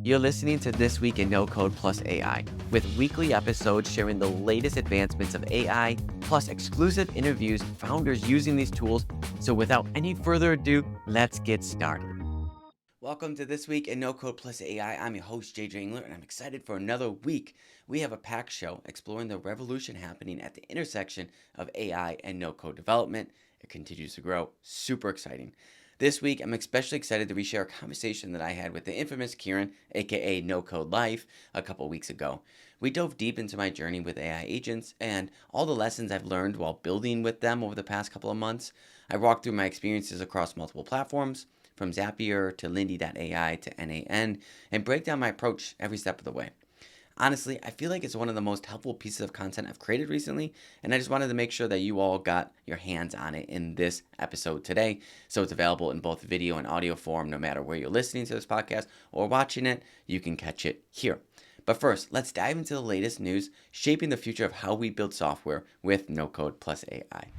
You're listening to This Week in No Code plus AI, with weekly episodes sharing the latest advancements of AI, plus exclusive interviews, founders using these tools. So without any further ado, let's get started. Welcome to This Week in No Code plus AI. I'm your host, JJ Englert, and I'm excited for another week. We have a packed show exploring the revolution happening at the intersection of AI and no-code development. It continues to grow. Super exciting. This week, I'm especially excited to reshare a conversation that I had with the infamous Kieran, aka No Code Life, a couple weeks ago. We dove deep into my journey with AI agents and all the lessons I've learned while building with them over the past couple of months. I walked through my experiences across multiple platforms, from Zapier to Lindy.ai to NAN, and break down my approach every step of the way. Honestly, I feel like it's one of the most helpful pieces of content I've created recently, and I just wanted to make sure that you all got your hands on it in this episode today. So it's available in both video and audio form, no matter where you're listening to this podcast or watching it, you can catch it here. But first, let's dive into the latest news shaping the future of how we build software with no code plus AI.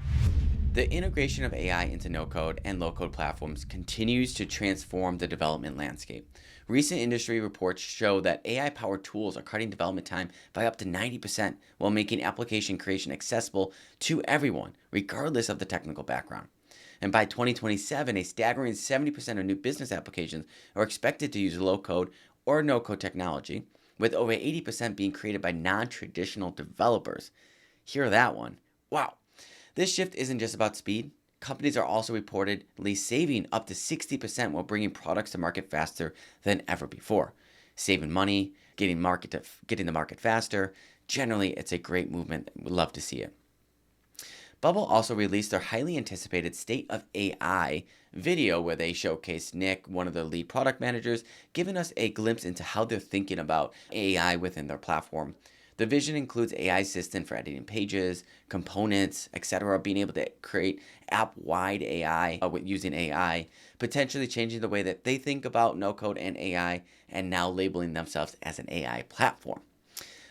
The integration of AI into no-code and low-code platforms continues to transform the development landscape. Recent industry reports show that AI-powered tools are cutting development time by up to 90% while making application creation accessible to everyone, regardless of the technical background. And by 2027, a staggering 70% of new business applications are expected to use low-code or no-code technology, with over 80% being created by non-traditional developers. Hear that one. Wow. This shift isn't just about speed. Companies are also reportedly saving up to 60% while bringing products to market faster than ever before. Saving money, getting the market faster. Generally, it's a great movement. We'd love to see it. Bubble also released their highly anticipated State of AI video where they showcased Nick, one of the lead product managers, giving us a glimpse into how they're thinking about AI within their platform. The vision includes AI assistant for editing pages, components, etc., being able to create app-wide AI using AI, potentially changing the way that they think about no-code and AI, and now labeling themselves as an AI platform.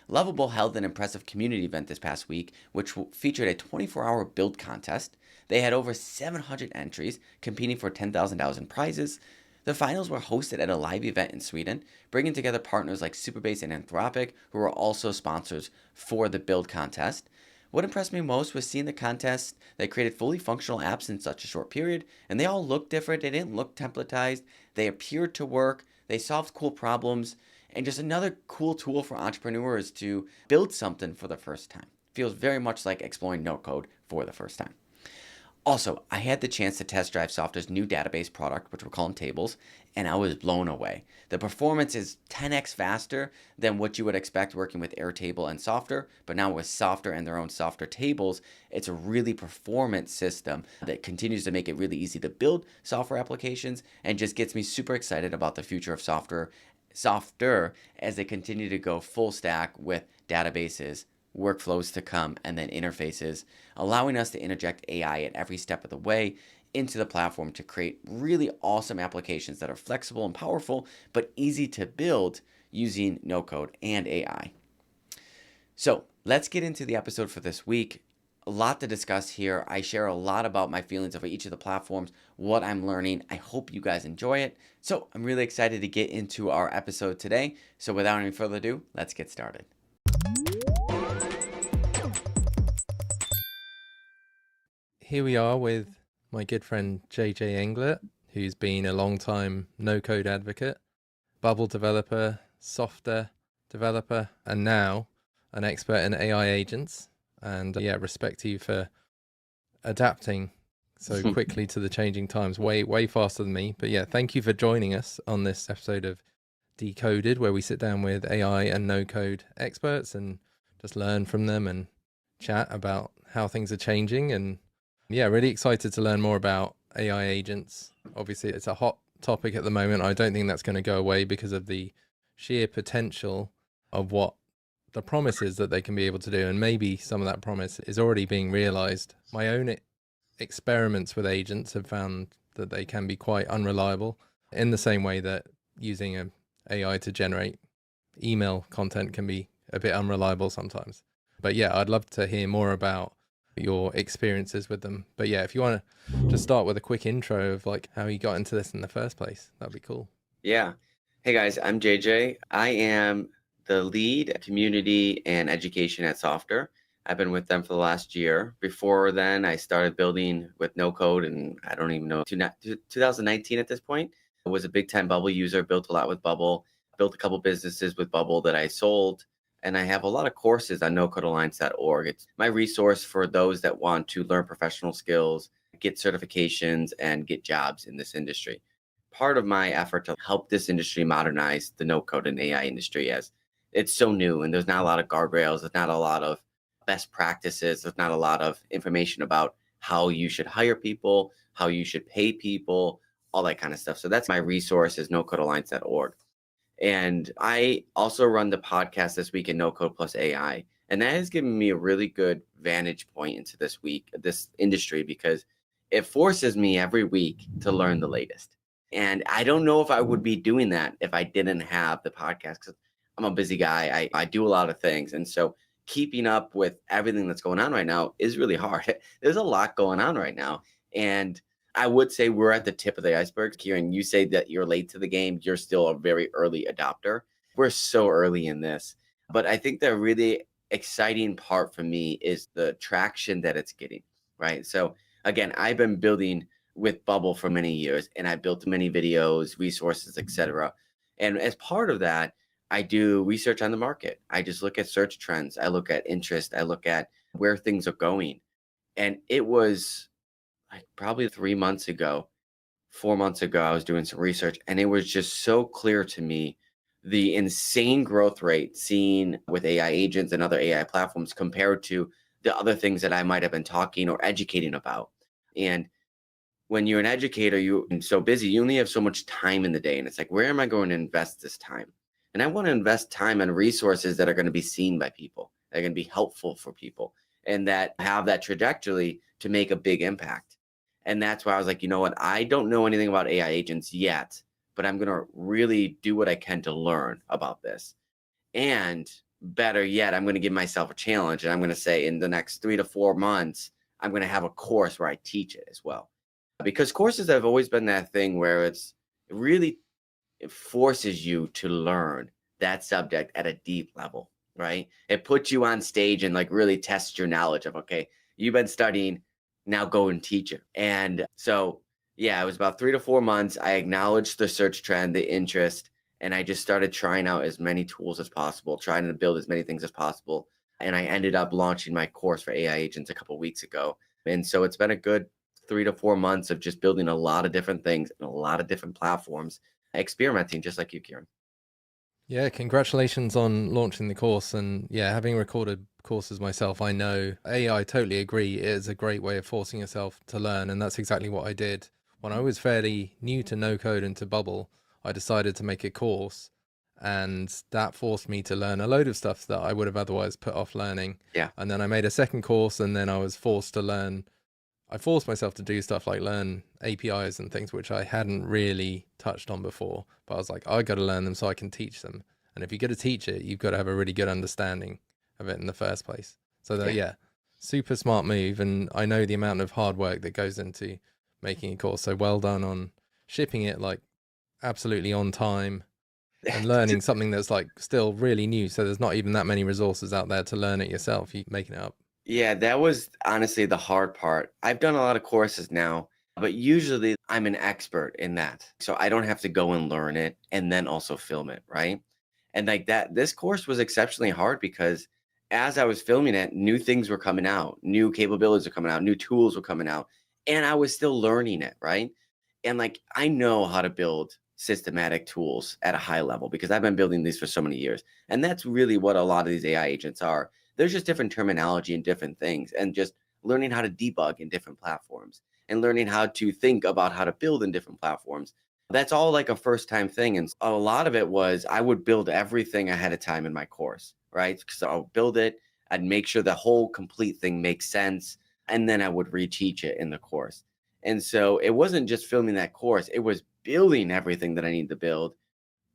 Lovable held an impressive community event this past week, which featured a 24-hour build contest. They had over 700 entries, competing for $10,000 in prizes. The finals were hosted at a live event in Sweden, bringing together partners like Supabase and Anthropic, who are also sponsors for the build contest. What impressed me most was seeing the contest that created fully functional apps in such a short period, and they all looked different. They didn't look templatized. They appeared to work. They solved cool problems, and just another cool tool for entrepreneurs to build something for the first time. Feels very much like exploring no code for the first time. Also, I had the chance to test drive Softr's new database product, which we're calling Tables, and I was blown away. The performance is 10x faster than what you would expect working with Airtable and Softr, but now with Softr and their own Softr Tables, it's a really performant system that continues to make it really easy to build software applications and just gets me super excited about the future of Softr as they continue to go full stack with databases, workflows to come, and then interfaces, allowing us to interject AI at every step of the way into the platform to create really awesome applications that are flexible and powerful, but easy to build using no code and AI. So let's get into the episode for this week. A lot to discuss here. I share a lot about my feelings over each of the platforms, what I'm learning. I hope you guys enjoy it. So I'm really excited to get into our episode today. So without any further ado, let's get started. Here we are with my good friend JJ Englert, who's been a long-time no-code advocate, Bubble developer, Softr developer, and now an expert in AI agents. And respect to you for adapting so quickly to the changing times, way faster than me. But yeah, thank you for joining us on this episode of Decoded, where we sit down with AI and no-code experts and just learn from them and chat about how things are changing. And yeah, really excited to learn more about AI agents. Obviously, it's a hot topic at the moment. I don't think that's going to go away because of the sheer potential of what the promise is that they can be able to do. And maybe some of that promise is already being realized. My own experiments with agents have found that they can be quite unreliable, in the same way that using an AI to generate email content can be a bit unreliable sometimes. But yeah, I'd love to hear more about your experiences with them. But yeah, if you want to just start with a quick intro of like how you got into this in the first place, that'd be cool. Yeah. Hey guys, I'm JJ. I am the lead community and education at Softr. I've been with them for the last year. Before then, I started building with no code, and I don't even know, 2019 at this point. I was a big time Bubble user, built a lot with Bubble, built a couple businesses with Bubble that I sold, and I have a lot of courses on nocodealliance.org. It's my resource for those that want to learn professional skills, get certifications, and get jobs in this industry. Part of my effort to help this industry modernize the no code and AI industry, as it's so new and there's not a lot of guardrails, there's not a lot of best practices, there's not a lot of information about how you should hire people, how you should pay people, all that kind of stuff. So that's my resource is nocodealliance.org. And I also run the podcast This Week in No Code Plus AI. And that has given me a really good vantage point into this industry, because it forces me every week to learn the latest. And I don't know if I would be doing that if I didn't have the podcast, because I'm a busy guy. I do a lot of things. And so keeping up with everything that's going on right now is really hard. There's a lot going on right now. And I would say we're at the tip of the iceberg. Kieran, you say that you're late to the game. You're still a very early adopter. We're so early in this. But I think the really exciting part for me is the traction that it's getting, right? So again, I've been building with Bubble for many years, and I built many videos, resources, etc. And as part of that, I do research on the market. I just look at search trends. I look at interest. I look at where things are going. And it was like probably 3 months ago, 4 months ago, I was doing some research, and it was just so clear to me the insane growth rate seen with AI agents and other AI platforms compared to the other things that I might have been talking or educating about. And when you're an educator, you're so busy, you only have so much time in the day. And it's like, where am I going to invest this time? And I want to invest time and resources that are going to be seen by people, that are going to be helpful for people, and that have that trajectory to make a big impact. And that's why I was like, you know what? I don't know anything about AI agents yet, but I'm going to really do what I can to learn about this. And better yet, I'm going to give myself a challenge. And I'm going to say in the next 3 to 4 months, I'm going to have a course where I teach it as well. Because courses have always been that thing where it forces you to learn that subject at a deep level, right? It puts you on stage and like really tests your knowledge of, okay, you've been studying, now go and teach it. And so, yeah, it was about 3 to 4 months. I acknowledged the search trend, the interest, and I just started trying out as many tools as possible, trying to build as many things as possible. And I ended up launching my course for AI agents a couple of weeks ago. And so it's been a good 3 to 4 months of just building a lot of different things and a lot of different platforms, experimenting just like you, Kieran. Yeah, congratulations on launching the course. And yeah, having recorded courses myself, I know I totally agree. It is a great way of forcing yourself to learn. And that's exactly what I did. When I was fairly new to no code and to Bubble, I decided to make a course. And that forced me to learn a load of stuff that I would have otherwise put off learning. Yeah. And then I made a second course, and then I was forced to learn. I forced myself to do stuff like learn APIs and things which I hadn't really touched on before. But I was like, I got to learn them so I can teach them. And if you're going to teach it, you've got to have a really good understanding of it in the first place. So that, yeah, super smart move. And I know the amount of hard work that goes into making a course. So well done on shipping it like absolutely on time and learning something that's like still really new. So there's not even that many resources out there to learn it yourself. You making it up. Yeah, that was honestly the hard part. I've done a lot of courses now, but usually I'm an expert in that. So I don't have to go and learn it and then also film it, right? And like that, this course was exceptionally hard because as I was filming it, new things were coming out, new capabilities were coming out, new tools were coming out, and I was still learning it, right? And like I know how to build systematic tools at a high level because I've been building these for so many years. And that's really what a lot of these AI agents are. There's just different terminology and different things, and just learning how to debug in different platforms and learning how to think about how to build in different platforms. That's all like a first time thing. And a lot of it was I would build everything ahead of time in my course, right? So I'll build it, I'd make sure the whole complete thing makes sense, and then I would reteach it in the course. And so it wasn't just filming that course, it was building everything that I need to build,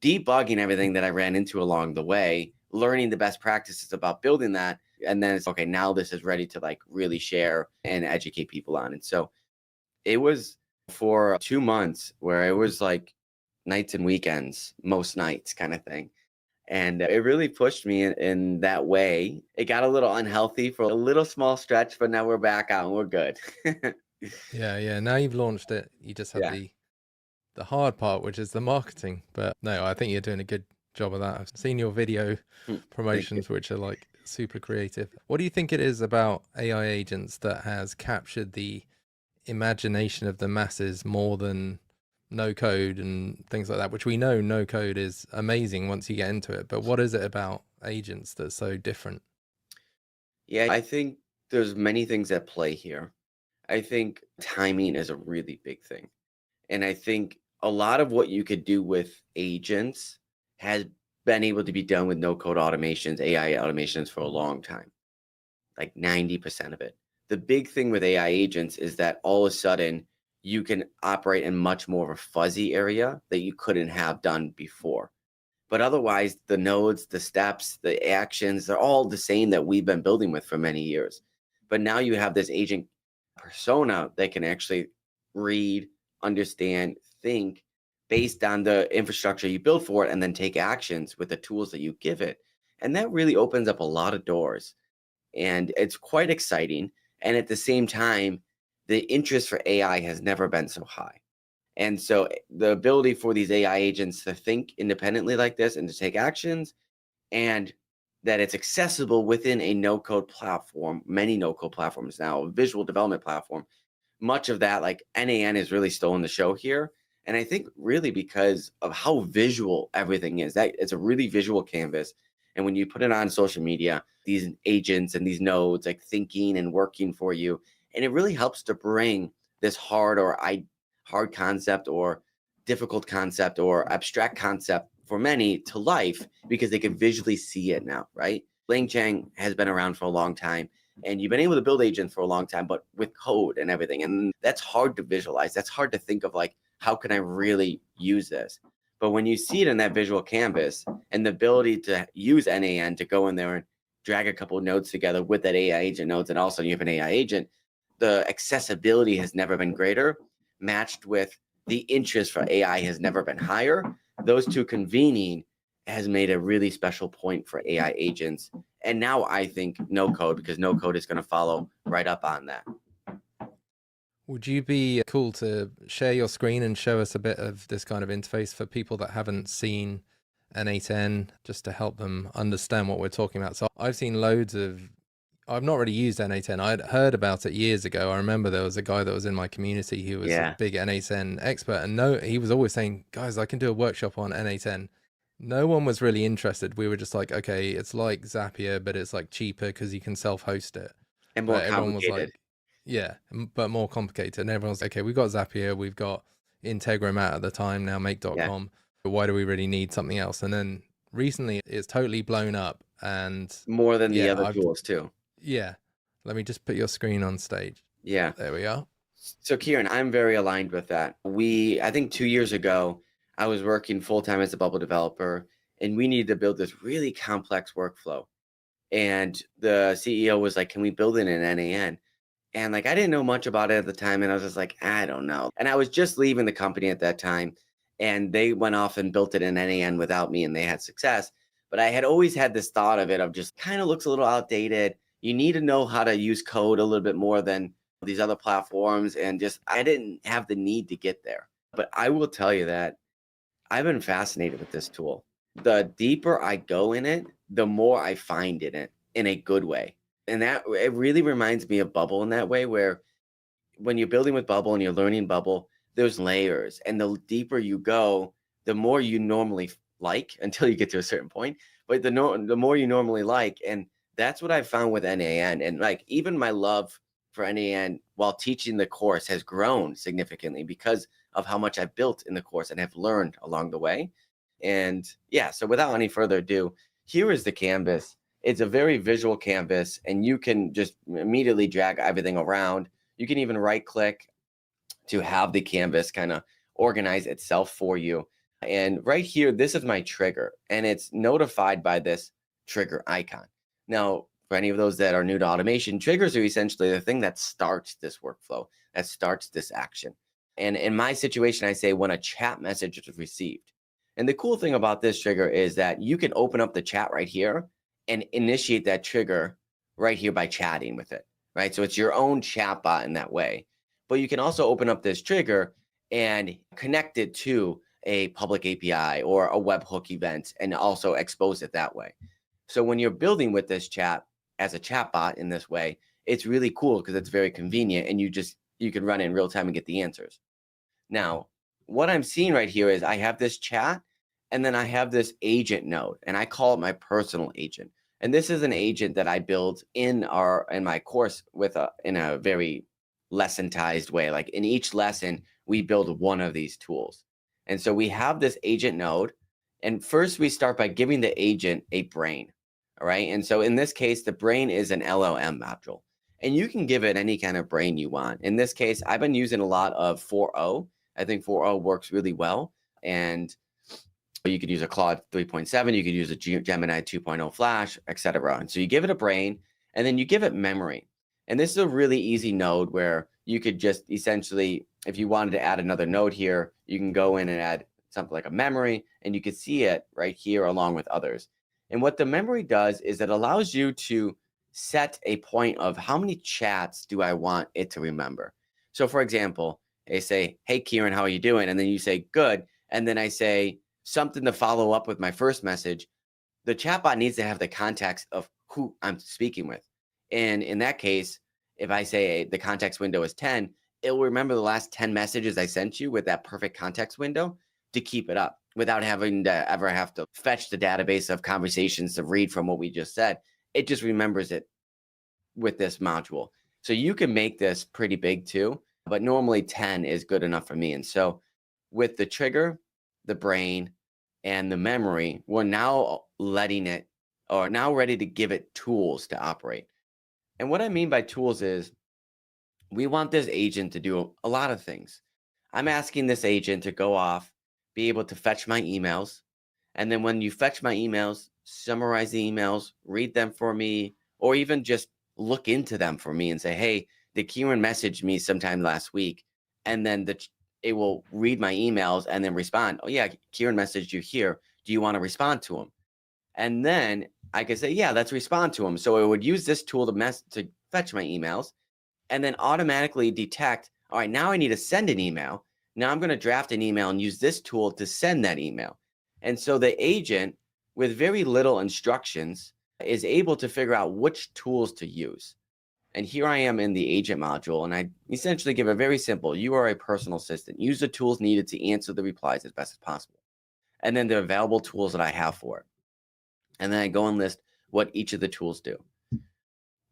debugging everything that I ran into along the way, learning the best practices about building that. And then it's okay, now this is ready to like really share and educate people on. And so it was for 2 months where it was like nights and weekends, most nights kind of thing. And it really pushed me in that way. It got a little unhealthy for a little small stretch, but now we're back out and we're good. Yeah, yeah. Now you've launched it. You just have Yeah. the hard part, which is the marketing. But no, I think you're doing a good job of that. I've seen your video Thank you. promotions, which are like super creative. What do you think it is about AI agents that has captured the imagination of the masses more than no code and things like that, which we know no code is amazing once you get into it. But what is it about agents that's so different? Yeah, I think there's many things at play here. I think timing is a really big thing. And I think a lot of what you could do with agents has been able to be done with no code automations, AI automations for a long time, like 90% of it. The big thing with AI agents is that all of a sudden you can operate in much more of a fuzzy area that you couldn't have done before. But otherwise, the nodes, the steps, the actions, they're all the same that we've been building with for many years. But now you have this agent persona that can actually read, understand, think based on the infrastructure you build for it, and then take actions with the tools that you give it. And that really opens up a lot of doors. And it's quite exciting. And at the same time, the interest for AI has never been so high. And so the ability for these AI agents to think independently like this and to take actions, and that it's accessible within a no code platform, many no code platforms now, a visual development platform, much of that, like NAN is really stolen the show here. And I think really because of how visual everything is, that it's a really visual canvas. And when you put it on social media, these agents and these nodes like thinking and working for you, and it really helps to bring this hard concept or difficult concept or abstract concept for many to life because they can visually see it now, right? Chang has been around for a long time and you've been able to build agents for a long time, but with code and everything. And that's hard to visualize. That's hard to think of like, how can I really use this? But when you see it in that visual canvas and the ability to use NAN to go in there and drag a couple of nodes together with that AI agent nodes, and also you have an AI agent, the accessibility has never been greater, matched with the interest for AI has never been higher. Those two convening has made a really special point for AI agents. And now I think no code, because no code is going to follow right up on that. Would you be cool to share your screen and show us a bit of this kind of interface for people that haven't seen N8N, just to help them understand what we're talking about? So I've seen loads of, I've not really used N8N. I'd heard about it years ago. I remember there was a guy that was in my community who was a Yeah. big N8N expert, and he was always saying, guys, I can do a workshop on N8N. No one was really interested. We were just like, okay, it's like Zapier, but it's like cheaper because you can self-host it. And more But everyone was complicated. like, yeah, but more complicated. And everyone's like, okay, we've got Zapier, we've got Integromat at the time, now Yeah. Make.com. But why do we really need something else? And then recently it's totally blown up. And More than the yeah, other tools too. yeah, let me just put your screen on stage. Yeah. There we are. So Kieran, I'm very aligned with that. I think 2 years ago, I was working full time as a bubble developer, and we needed to build this really complex workflow. And the CEO was like, "Can we build it in NAN?" And like I didn't know much about it at the time, and I was just like, "I don't know." And I was just leaving the company at that time, and they went off and built it in NAN without me, and they had success. But I had always had this thought of it of just kind of looks a little outdated. You need to know how to use code a little bit more than these other platforms, and just I didn't have the need to get there. But I will tell you that I've been fascinated with this tool. The deeper I go in it, the more I find in a good way. And that it really reminds me of Bubble in that way, where when you're building with Bubble and you're learning Bubble, there's layers. And the deeper you go, the more you normally like until you get to a certain point. But the more you normally like. And that's what I found with NAN. And like even my love for NAN while teaching the course has grown significantly because of how much I've built in the course and have learned along the way. And yeah, so without any further ado, here is the canvas. It's a very visual canvas, and you can just immediately drag everything around. You can even right click to have the canvas kind of organize itself for you. And right here, this is my trigger, and it's notified by this trigger icon. Now, for any of those that are new to automation, triggers are essentially the thing that starts this workflow, that starts this action. And in my situation, I say when a chat message is received. And the cool thing about this trigger is that you can open up the chat right here and initiate that trigger right here by chatting with it, right? So it's your own chat bot in that way. But you can also open up this trigger and connect it to a public API or a webhook event and also expose it that way. So when you're building with this chat as a chatbot in this way, it's really cool because it's very convenient and you can run it in real time and get the answers. Now, what I'm seeing right here is I have this chat and then I have this agent node and I call it my personal agent. And this is an agent that I build in my course in a very lessonized way. Like in each lesson, we build one of these tools. And so we have this agent node. And first we start by giving the agent a brain. All right. And so in this case, the brain is an LLM module. And you can give it any kind of brain you want. In this case, I've been using a lot of 4.0. I think 4.0 works really well. And you could use a Claude 3.7, you could use a Gemini 2.0 Flash, etc. And so you give it a brain, and then you give it memory. And this is a really easy node where you could just essentially, if you wanted to add another node here, you can go in and add something like a memory, and you can see it right here along with others. And what the memory does is it allows you to set a point of how many chats do I want it to remember. So for example, they say, hey, Kieran, how are you doing? And then you say, good. And then I say something to follow up with my first message. The chatbot needs to have the context of who I'm speaking with. And in that case, if I say the context window is 10, it will remember the last 10 messages I sent you with that perfect context window to keep it up without having to ever have to fetch the database of conversations to read from what we just said. It just remembers it with this module. So you can make this pretty big too, but normally 10 is good enough for me. And so with the trigger, the brain, and the memory, we're now now ready to give it tools to operate. And what I mean by tools is we want this agent to do a lot of things. I'm asking this agent to go off, be able to fetch my emails. And then when you fetch my emails, summarize the emails, read them for me, or even just look into them for me and say, hey, did Kieran message me sometime last week? And then it will read my emails and then respond. Oh, yeah, Kieran messaged you here. Do you want to respond to him? And then I could say, yeah, let's respond to him. So it would use this tool to fetch my emails and then automatically detect, all right, now I need to send an email. Now I'm going to draft an email and use this tool to send that email. And so the agent, with very little instructions, is able to figure out which tools to use. And here I am in the agent module, and I essentially give a very simple, you are a personal assistant. Use the tools needed to answer the replies as best as possible. And then the available tools that I have for it. And then I go and list what each of the tools do.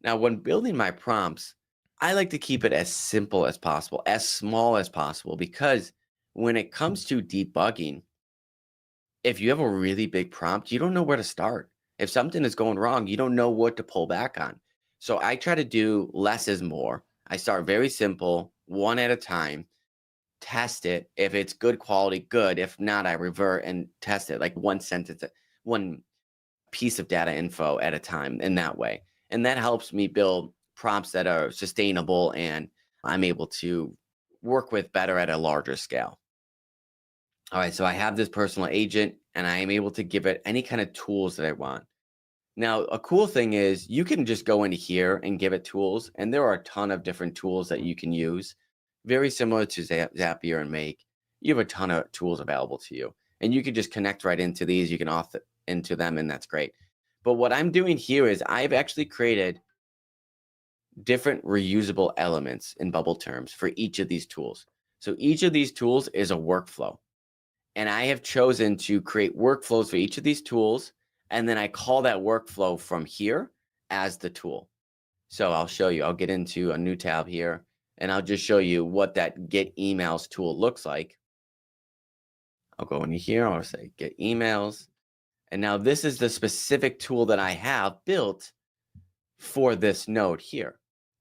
Now, when building my prompts, I like to keep it as simple as possible, as small as possible, because when it comes to debugging, if you have a really big prompt, you don't know where to start. If something is going wrong, you don't know what to pull back on. So I try to do less is more. I start very simple, one at a time, test it. If it's good quality, good. If not, I revert and test it like one sentence, one piece of data info at a time in that way. And that helps me build prompts that are sustainable and I'm able to work with better at a larger scale. All right, so I have this personal agent and I am able to give it any kind of tools that I want. Now, a cool thing is you can just go into here and give it tools, and there are a ton of different tools that you can use. Very similar to Zapier and Make. You have a ton of tools available to you, and you can just connect right into these. You can auth into them, and that's great. But what I'm doing here is I've actually created different reusable elements in bubble terms for each of these tools. So each of these tools is a workflow. And I have chosen to create workflows for each of these tools. And then I call that workflow from here as the tool. So I'll show you, I'll get into a new tab here and I'll just show you what that get emails tool looks like. I'll go into here, I'll say get emails. And now this is the specific tool that I have built for this node here.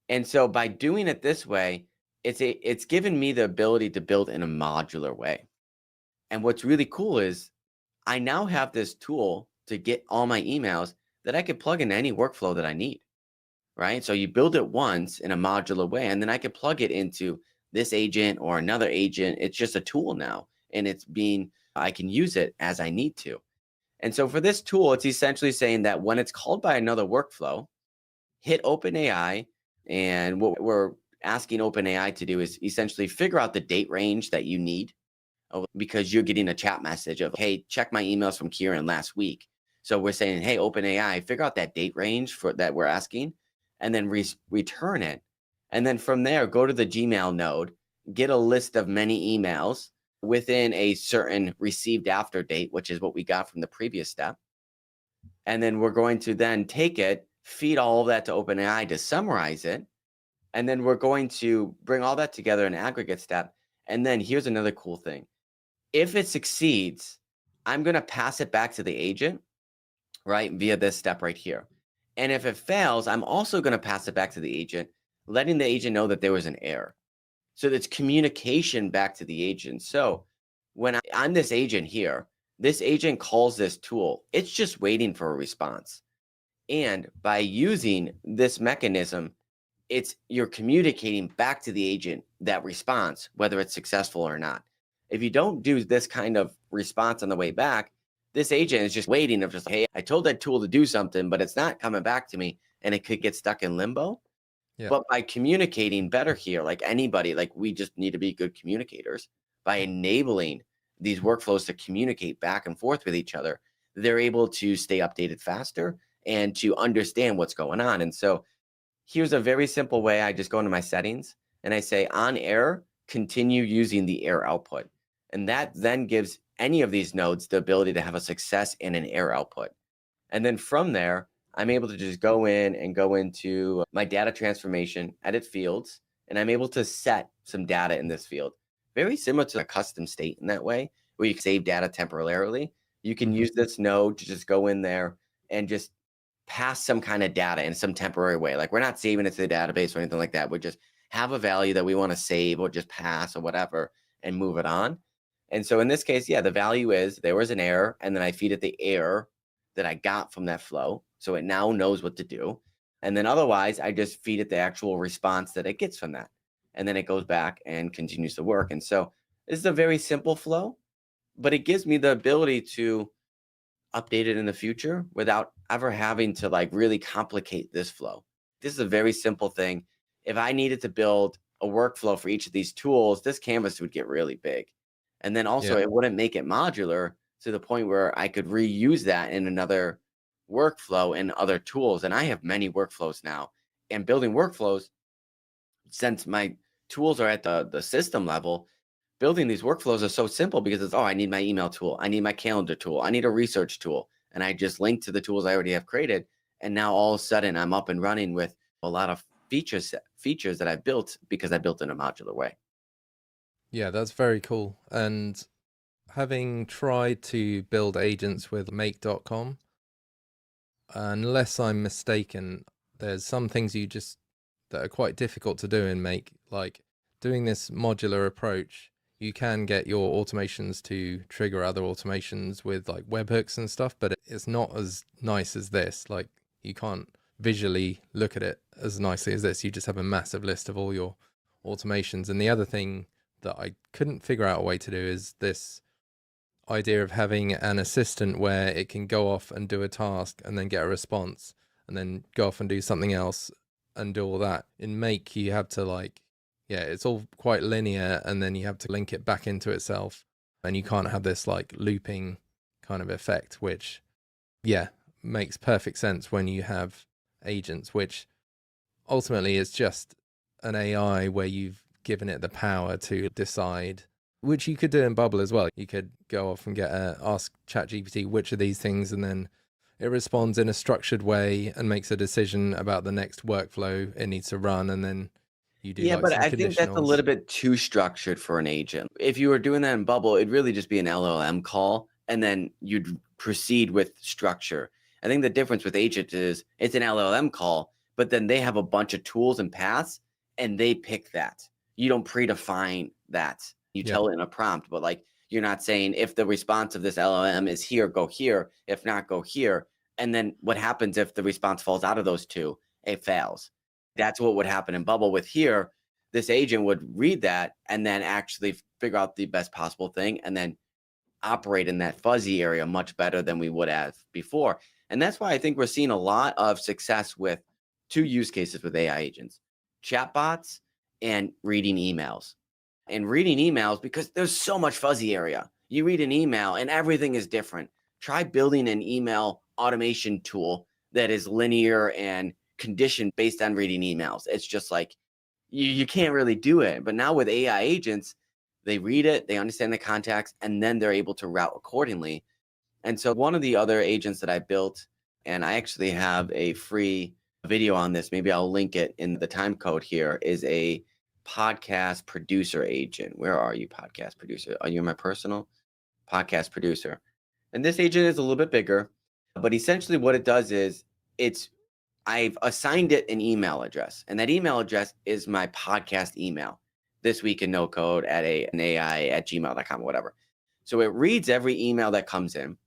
And so by doing it this way, it's given me the ability to build in a modular way. And what's really cool is I now have this tool to get all my emails that I could plug in any workflow that I need, right? So you build it once in a modular way, and then I could plug it into this agent or another agent. It's just a tool now, and I can use it as I need to. And so for this tool, it's essentially saying that when it's called by another workflow, hit OpenAI. And what we're asking OpenAI to do is essentially figure out the date range that you need, because you're getting a chat message of, hey, check my emails from Kieran last week. So we're saying, hey, OpenAI, figure out that date range for that we're asking, and then return it. And then from there, go to the Gmail node, get a list of many emails within a certain received after date, which is what we got from the previous step. And then we're going to then take it, feed all of that to OpenAI to summarize it. And then we're going to bring all that together in an aggregate step. And then here's another cool thing. If it succeeds, I'm going to pass it back to the agent, right, via this step right here. And if it fails, I'm also going to pass it back to the agent, letting the agent know that there was an error. So that's communication back to the agent. So when I'm this agent here, this agent calls this tool. It's just waiting for a response. And by using this mechanism, you're communicating back to the agent that response, whether it's successful or not. If you don't do this kind of response on the way back, this agent is just waiting of just, hey, I told that tool to do something, but it's not coming back to me, and it could get stuck in limbo. Yeah. But by communicating better here, like anybody, like we just need to be good communicators. By enabling these workflows to communicate back and forth with each other, they're able to stay updated faster and to understand what's going on. And so here's a very simple way. I just go into my settings and I say on error, continue using the error output. And that then gives any of these nodes the ability to have a success and an error output. And then from there, I'm able to just go in and go into my data transformation, edit fields, and I'm able to set some data in this field. Very similar to a custom state in that way, where you can save data temporarily. You can use this node to just go in there and just pass some kind of data in some temporary way. Like we're not saving it to the database or anything like that. We just have a value that we want to save or just pass or whatever and move it on. And so in this case, yeah, the value is there was an error, and then I feed it the error that I got from that flow. So it now knows what to do. And then otherwise, I just feed it the actual response that it gets from that. And then it goes back and continues to work. And so this is a very simple flow, but it gives me the ability to update it in the future without ever having to like really complicate this flow. This is a very simple thing. If I needed to build a workflow for each of these tools, this canvas would get really big. And then also it wouldn't make it modular to the point where I could reuse that in another workflow and other tools. And I have many workflows now, and building workflows, since my tools are at the system level, building these workflows are so simple because it's, I need my email tool. I need my calendar tool. I need a research tool. And I just link to the tools I already have created. And now all of a sudden I'm up and running with a lot of features that I built because I built in a modular way. Yeah, that's very cool. And having tried to build agents with make.com, unless I'm mistaken, there's some things that are quite difficult to do in Make, like doing this modular approach. You can get your automations to trigger other automations with like webhooks and stuff, but it's not as nice as this. Like you can't visually look at it as nicely as this. You just have a massive list of all your automations. And the other thing that I couldn't figure out a way to do is this idea of having an assistant where it can go off and do a task and then get a response and then go off and do something else and do all that. In Make, you have to it's all quite linear, and then you have to link it back into itself, and you can't have this like looping kind of effect, which makes perfect sense when you have agents, which ultimately is just an AI where you've given it the power to decide, which you could do in Bubble as well. You could go off and ask ChatGPT which of these things, and then it responds in a structured way and makes a decision about the next workflow it needs to run, and then you do Yeah, like but some I think that's a conditionals. little bit too structured for an agent. If you were doing that in Bubble, it'd really just be an LLM call, and then you'd proceed with structure. I think the difference with agent is it's an LLM call, but then they have a bunch of tools and paths, and they pick that. You don't predefine that. You tell it in a prompt, but like you're not saying if the response of this LLM is here, go here. If not, go here. And then what happens if the response falls out of those two? It fails. That's what would happen in Bubble. With here, this agent would read that and then actually figure out the best possible thing and then operate in that fuzzy area much better than we would have before. And that's why I think we're seeing a lot of success with two use cases with AI agents, chatbots and reading emails. And reading emails, because there's so much fuzzy area. You read an email and everything is different. Try building an email automation tool that is linear and conditioned based on reading emails. It's just like you can't really do it. But now with AI agents, they read it, they understand the context, and then they're able to route accordingly. And so one of the other agents that I built, and I actually have a free video on this, maybe I'll link it in the time code here, is a podcast producer agent. Where are you, podcast producer? Are you in my personal? Podcast producer. And this agent is a little bit bigger, but essentially what it does is I've assigned it an email address, and that email address is my podcast email. This week in no code at an AI at gmail.com, whatever. So it reads every email that comes in,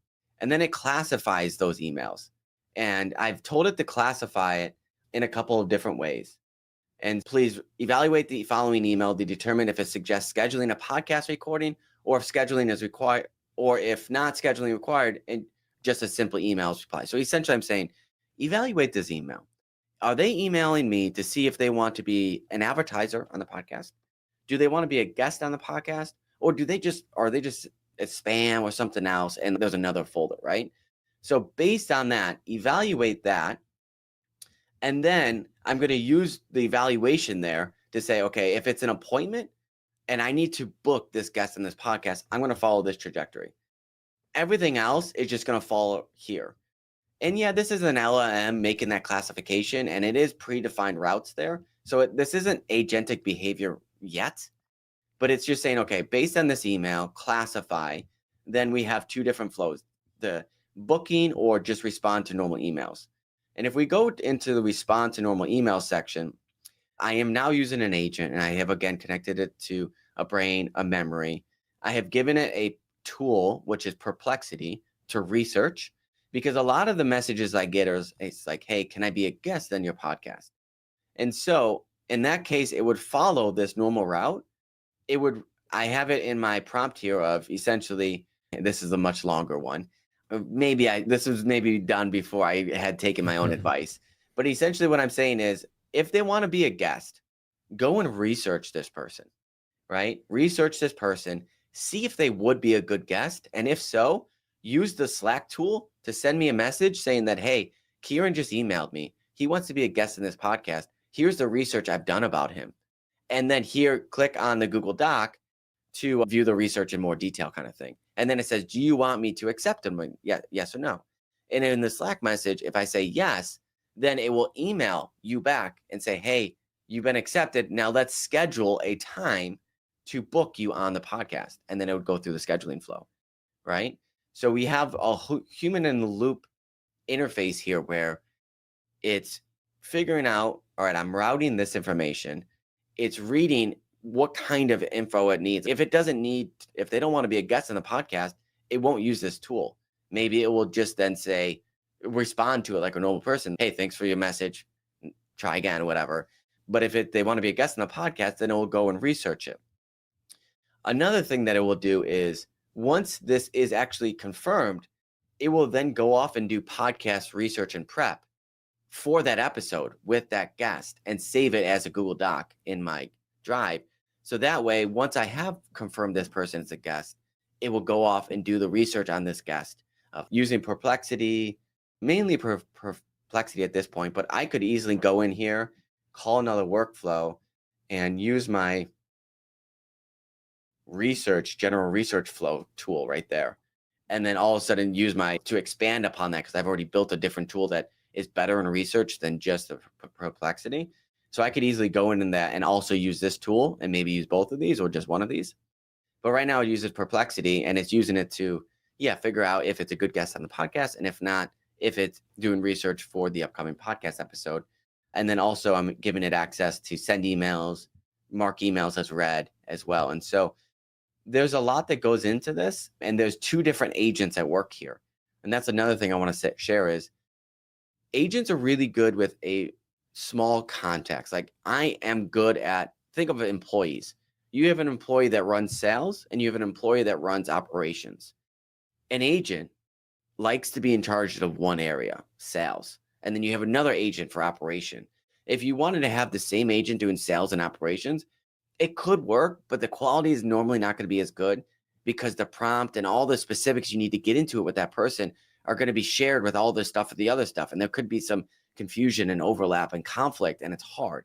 and then it classifies those emails. And I've told it to classify it in a couple of different ways. And please evaluate the following email to determine if it suggests scheduling a podcast recording or if scheduling is required, or if not scheduling required, and just a simple email reply. So essentially I'm saying, evaluate this email. Are they emailing me to see if they want to be an advertiser on the podcast? Do they want to be a guest on the podcast? Or are they just a spam or something else? And there's another folder, right? So based on that, evaluate that. And then I'm going to use the evaluation there to say, okay, if it's an appointment and I need to book this guest in this podcast, I'm going to follow this trajectory. Everything else is just going to follow here. And yeah, this is an LLM making that classification, and it is predefined routes there. So this isn't agentic behavior yet, but it's just saying, okay, based on this email, classify. Then we have two different flows, the booking or just respond to normal emails. And if we go into the respond to normal email section, I am now using an agent, and I have, again, connected it to a brain, a memory. I have given it a tool, which is Perplexity, to research, because a lot of the messages I get it's like, hey, can I be a guest on your podcast? And so in that case, it would follow this normal route. I have it in my prompt here of essentially, this is a much longer one. This was maybe done before I had taken my own advice. But essentially what I'm saying is, if they want to be a guest, go and research this person, right? Research this person, see if they would be a good guest. And if so, use the Slack tool to send me a message saying that, hey, Kieran just emailed me. He wants to be a guest in this podcast. Here's the research I've done about him. And then here, click on the Google Doc to view the research in more detail, kind of thing. And then it says, do you want me to accept him? Yes or no. And in the Slack message, if I say yes, then it will email you back and say, hey, you've been accepted. Now let's schedule a time to book you on the podcast. And then it would go through the scheduling flow, right? So we have a human in the loop interface here where it's figuring out, all right, I'm routing this information. It's reading what kind of info it needs. If they don't want to be a guest on the podcast, it won't use this tool. Maybe it will just then say, respond to it like a normal person. Hey, thanks for your message. Try again, whatever. But if they want to be a guest on the podcast, then it will go and research it. Another thing that it will do is, once this is actually confirmed, it will then go off and do podcast research and prep for that episode with that guest and save it as a Google Doc in my Drive. So that way, once I have confirmed this person as a guest, it will go off and do the research on this guest using Perplexity, mainly Perplexity at this point, but I could easily go in here, call another workflow, and use my general research flow tool right there. And then all of a sudden use to expand upon that, because I've already built a different tool that is better in research than just the Perplexity. So I could easily go in that and also use this tool and maybe use both of these or just one of these. But right now it uses Perplexity, and it's using it to, figure out if it's a good guest on the podcast. And if not, if it's doing research for the upcoming podcast episode. And then also I'm giving it access to send emails, mark emails as read as well. And so there's a lot that goes into this, and there's two different agents at work here. And that's another thing I want to share is agents are really good with a small context. Like, I am good at think of employees. You have an employee that runs sales and you have an employee that runs operations. An agent likes to be in charge of one area, sales, and then you have another agent for operation. If you wanted to have the same agent doing sales and operations, it could work, but the quality is normally not going to be as good because the prompt and all the specifics you need to get into it with that person are going to be shared with all this stuff with the other stuff. And there could be some confusion and overlap and conflict, and it's hard.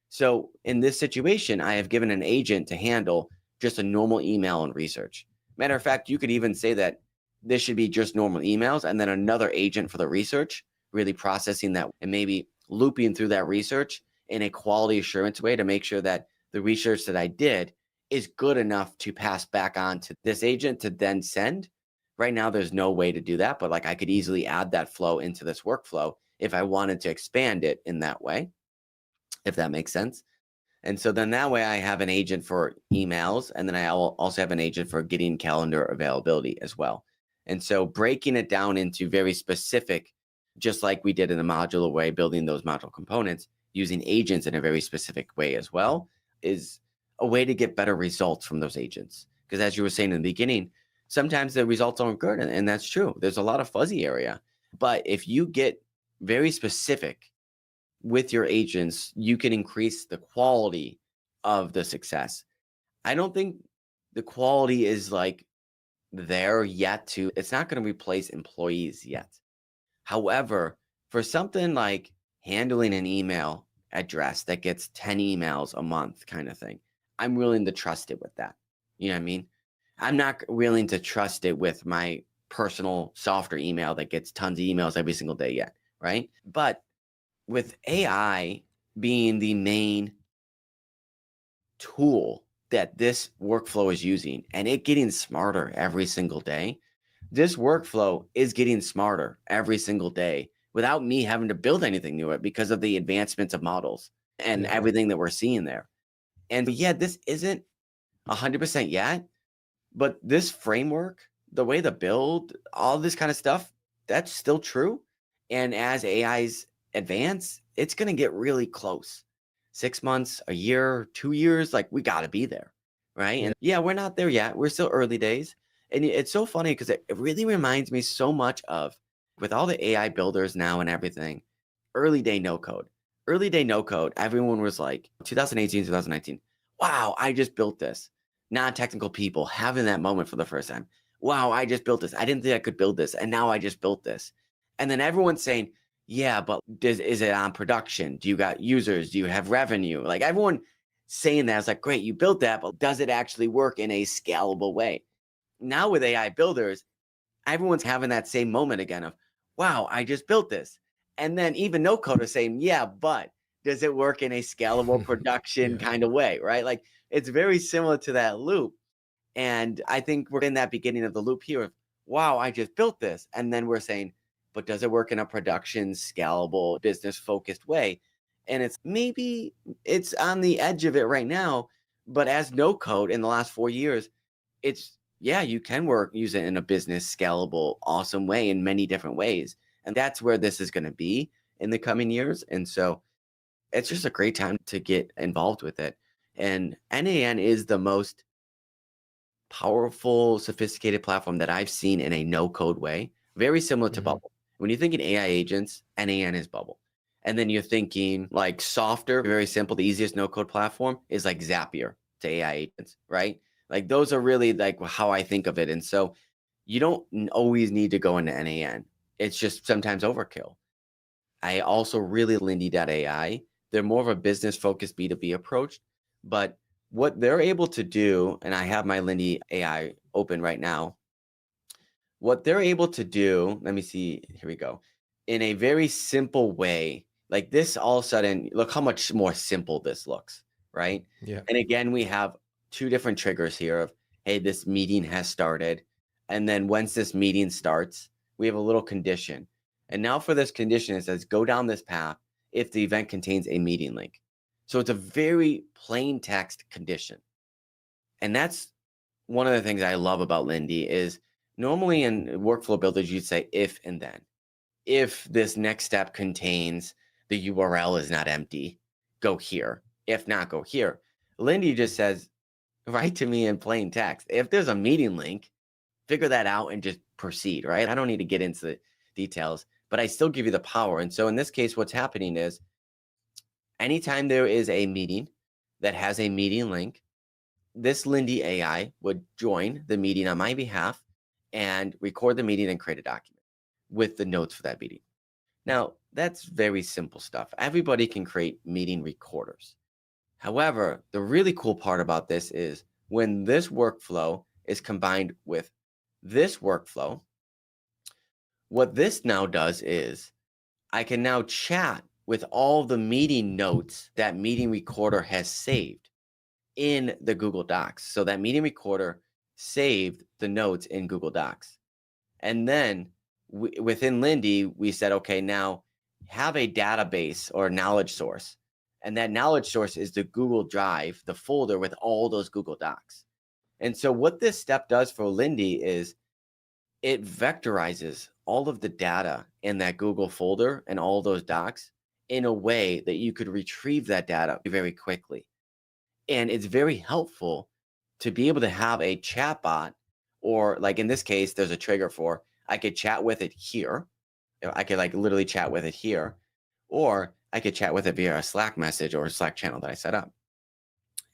So in this situation, I have given an agent to handle just a normal email and research. Matter of fact, you could even say that this should be just normal emails and then another agent for the research, really processing that and maybe looping through that research in a quality assurance way to make sure that the research that I did is good enough to pass back on to this agent to then send. Right now, there's no way to do that, but like I could easily add that flow into this workflow if I wanted to expand it in that way, if that makes sense. And so then that way I have an agent for emails, and then I also have an agent for getting calendar availability as well. And so breaking it down into very specific, just like we did in the modular way, building those module components using agents in a very specific way as well is a way to get better results from those agents. Because as you were saying in the beginning, sometimes the results aren't good, and that's true. There's a lot of fuzzy area. But if you get very specific with your agents, you can increase the quality of the success. I don't think the quality is like there yet to, it's not going to replace employees yet. However, for something like handling an email address that gets 10 emails a month kind of thing, I'm willing to trust it with that. You know what I mean? I'm not willing to trust it with my personal Softr email that gets tons of emails every single day yet, right? But with AI being the main tool that this workflow is using and it getting smarter every single day, this workflow is getting smarter every single day without me having to build anything new because of the advancements of models and Yeah. everything that we're seeing there. And yeah, this isn't 100% yet, but this framework, the way to build, all this kind of stuff, that's still true. And as AIs advance, it's going to get really close. 6 months, a year, 2 years, like we got to be there, right? Yeah. And yeah, we're not there yet. We're still early days. And it's so funny because it really reminds me so much of, with all the AI builders now and everything, early day no code. Early day no code, everyone was like 2018, 2019, wow, I just built this. Non-technical people having that moment for the first time. Wow, I just built this. I didn't think I could build this. And now I just built this. And then everyone's saying, yeah, but is it on production? Do you got users? Do you have revenue? Like everyone saying that, it's like, great, you built that, but does it actually work in a scalable way? Now with AI builders, everyone's having that same moment again of, wow, I just built this. And then even no code is saying, yeah, but does it work in a scalable production Yeah. kind of way, right? Like it's very similar to that loop. And I think we're in that beginning of the loop here of, wow, I just built this. And then we're saying, but does it work in a production, scalable, business focused way? And it's maybe it's on the edge of it right now. But as no code in the last 4 years, it's, yeah, you can use it in a business, scalable, awesome way in many different ways. And that's where this is going to be in the coming years. And so it's just a great time to get involved with it. And NAN is the most powerful, sophisticated platform that I've seen in a no code way, very similar to Mhm. Bubble. When you're thinking AI agents, NAN is Bubble. And then you're thinking like Softr, very simple, the easiest no code platform is like Zapier to AI agents, right? Like those are really like how I think of it. And so you don't always need to go into NAN. It's just sometimes overkill. I also really Lindy.ai. They're more of a business focused B2B approach, but what they're able to do, and I have my Lindy AI open right now, what they're able to do, let me see, here we go, in a very simple way, like this all of a sudden, look how much more simple this looks, right? Yeah. And again, we have two different triggers here of, hey, this meeting has started. And then once this meeting starts, we have a little condition. And now for this condition, it says, go down this path if the event contains a meeting link. So it's a very plain text condition. And that's one of the things I love about Lindy is normally in workflow builders, you'd say if and then. If this next step contains the URL is not empty, go here. If not, go here. Lindy just says, write to me in plain text. If there's a meeting link, figure that out and just proceed, right? I don't need to get into the details, but I still give you the power. And so in this case, what's happening is anytime there is a meeting that has a meeting link, this Lindy AI would join the meeting on my behalf and record the meeting and create a document with the notes for that meeting. Now, that's very simple stuff. Everybody can create meeting recorders. However, the really cool part about this is when this workflow is combined with this workflow, what this now does is I can now chat with all the meeting notes that meeting recorder has saved in the Google Docs. So that meeting recorder saved the notes in Google Docs. And then within Lindy, we said, okay, now have a database or knowledge source. And that knowledge source is the Google Drive, the folder with all those Google Docs. And so what this step does for Lindy is it vectorizes all of the data in that Google folder and all those docs in a way that you could retrieve that data very quickly. And it's very helpful to be able to have a chatbot, or like in this case, there's a trigger for I could chat with it here. I could like literally chat with it here, or I could chat with it via a Slack message or a Slack channel that I set up.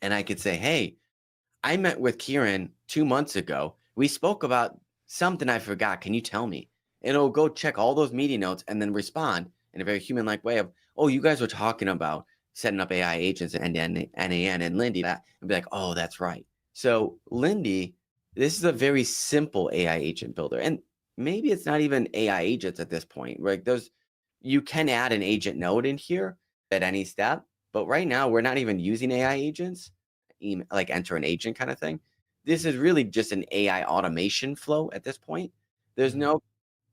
And I could say, hey, I met with Kieran 2 months ago. We spoke about something I forgot. Can you tell me? And it'll go check all those meeting notes and then respond in a very human-like way of, oh, you guys were talking about setting up AI agents and NAN and Lindy, and be like, oh, that's right. So Lindy, this is a very simple AI agent builder. And maybe it's not even AI agents at this point. Like you can add an agent node in here at any step, but right now we're not even using AI agents, like enter an agent kind of thing. This is really just an AI automation flow at this point. There's no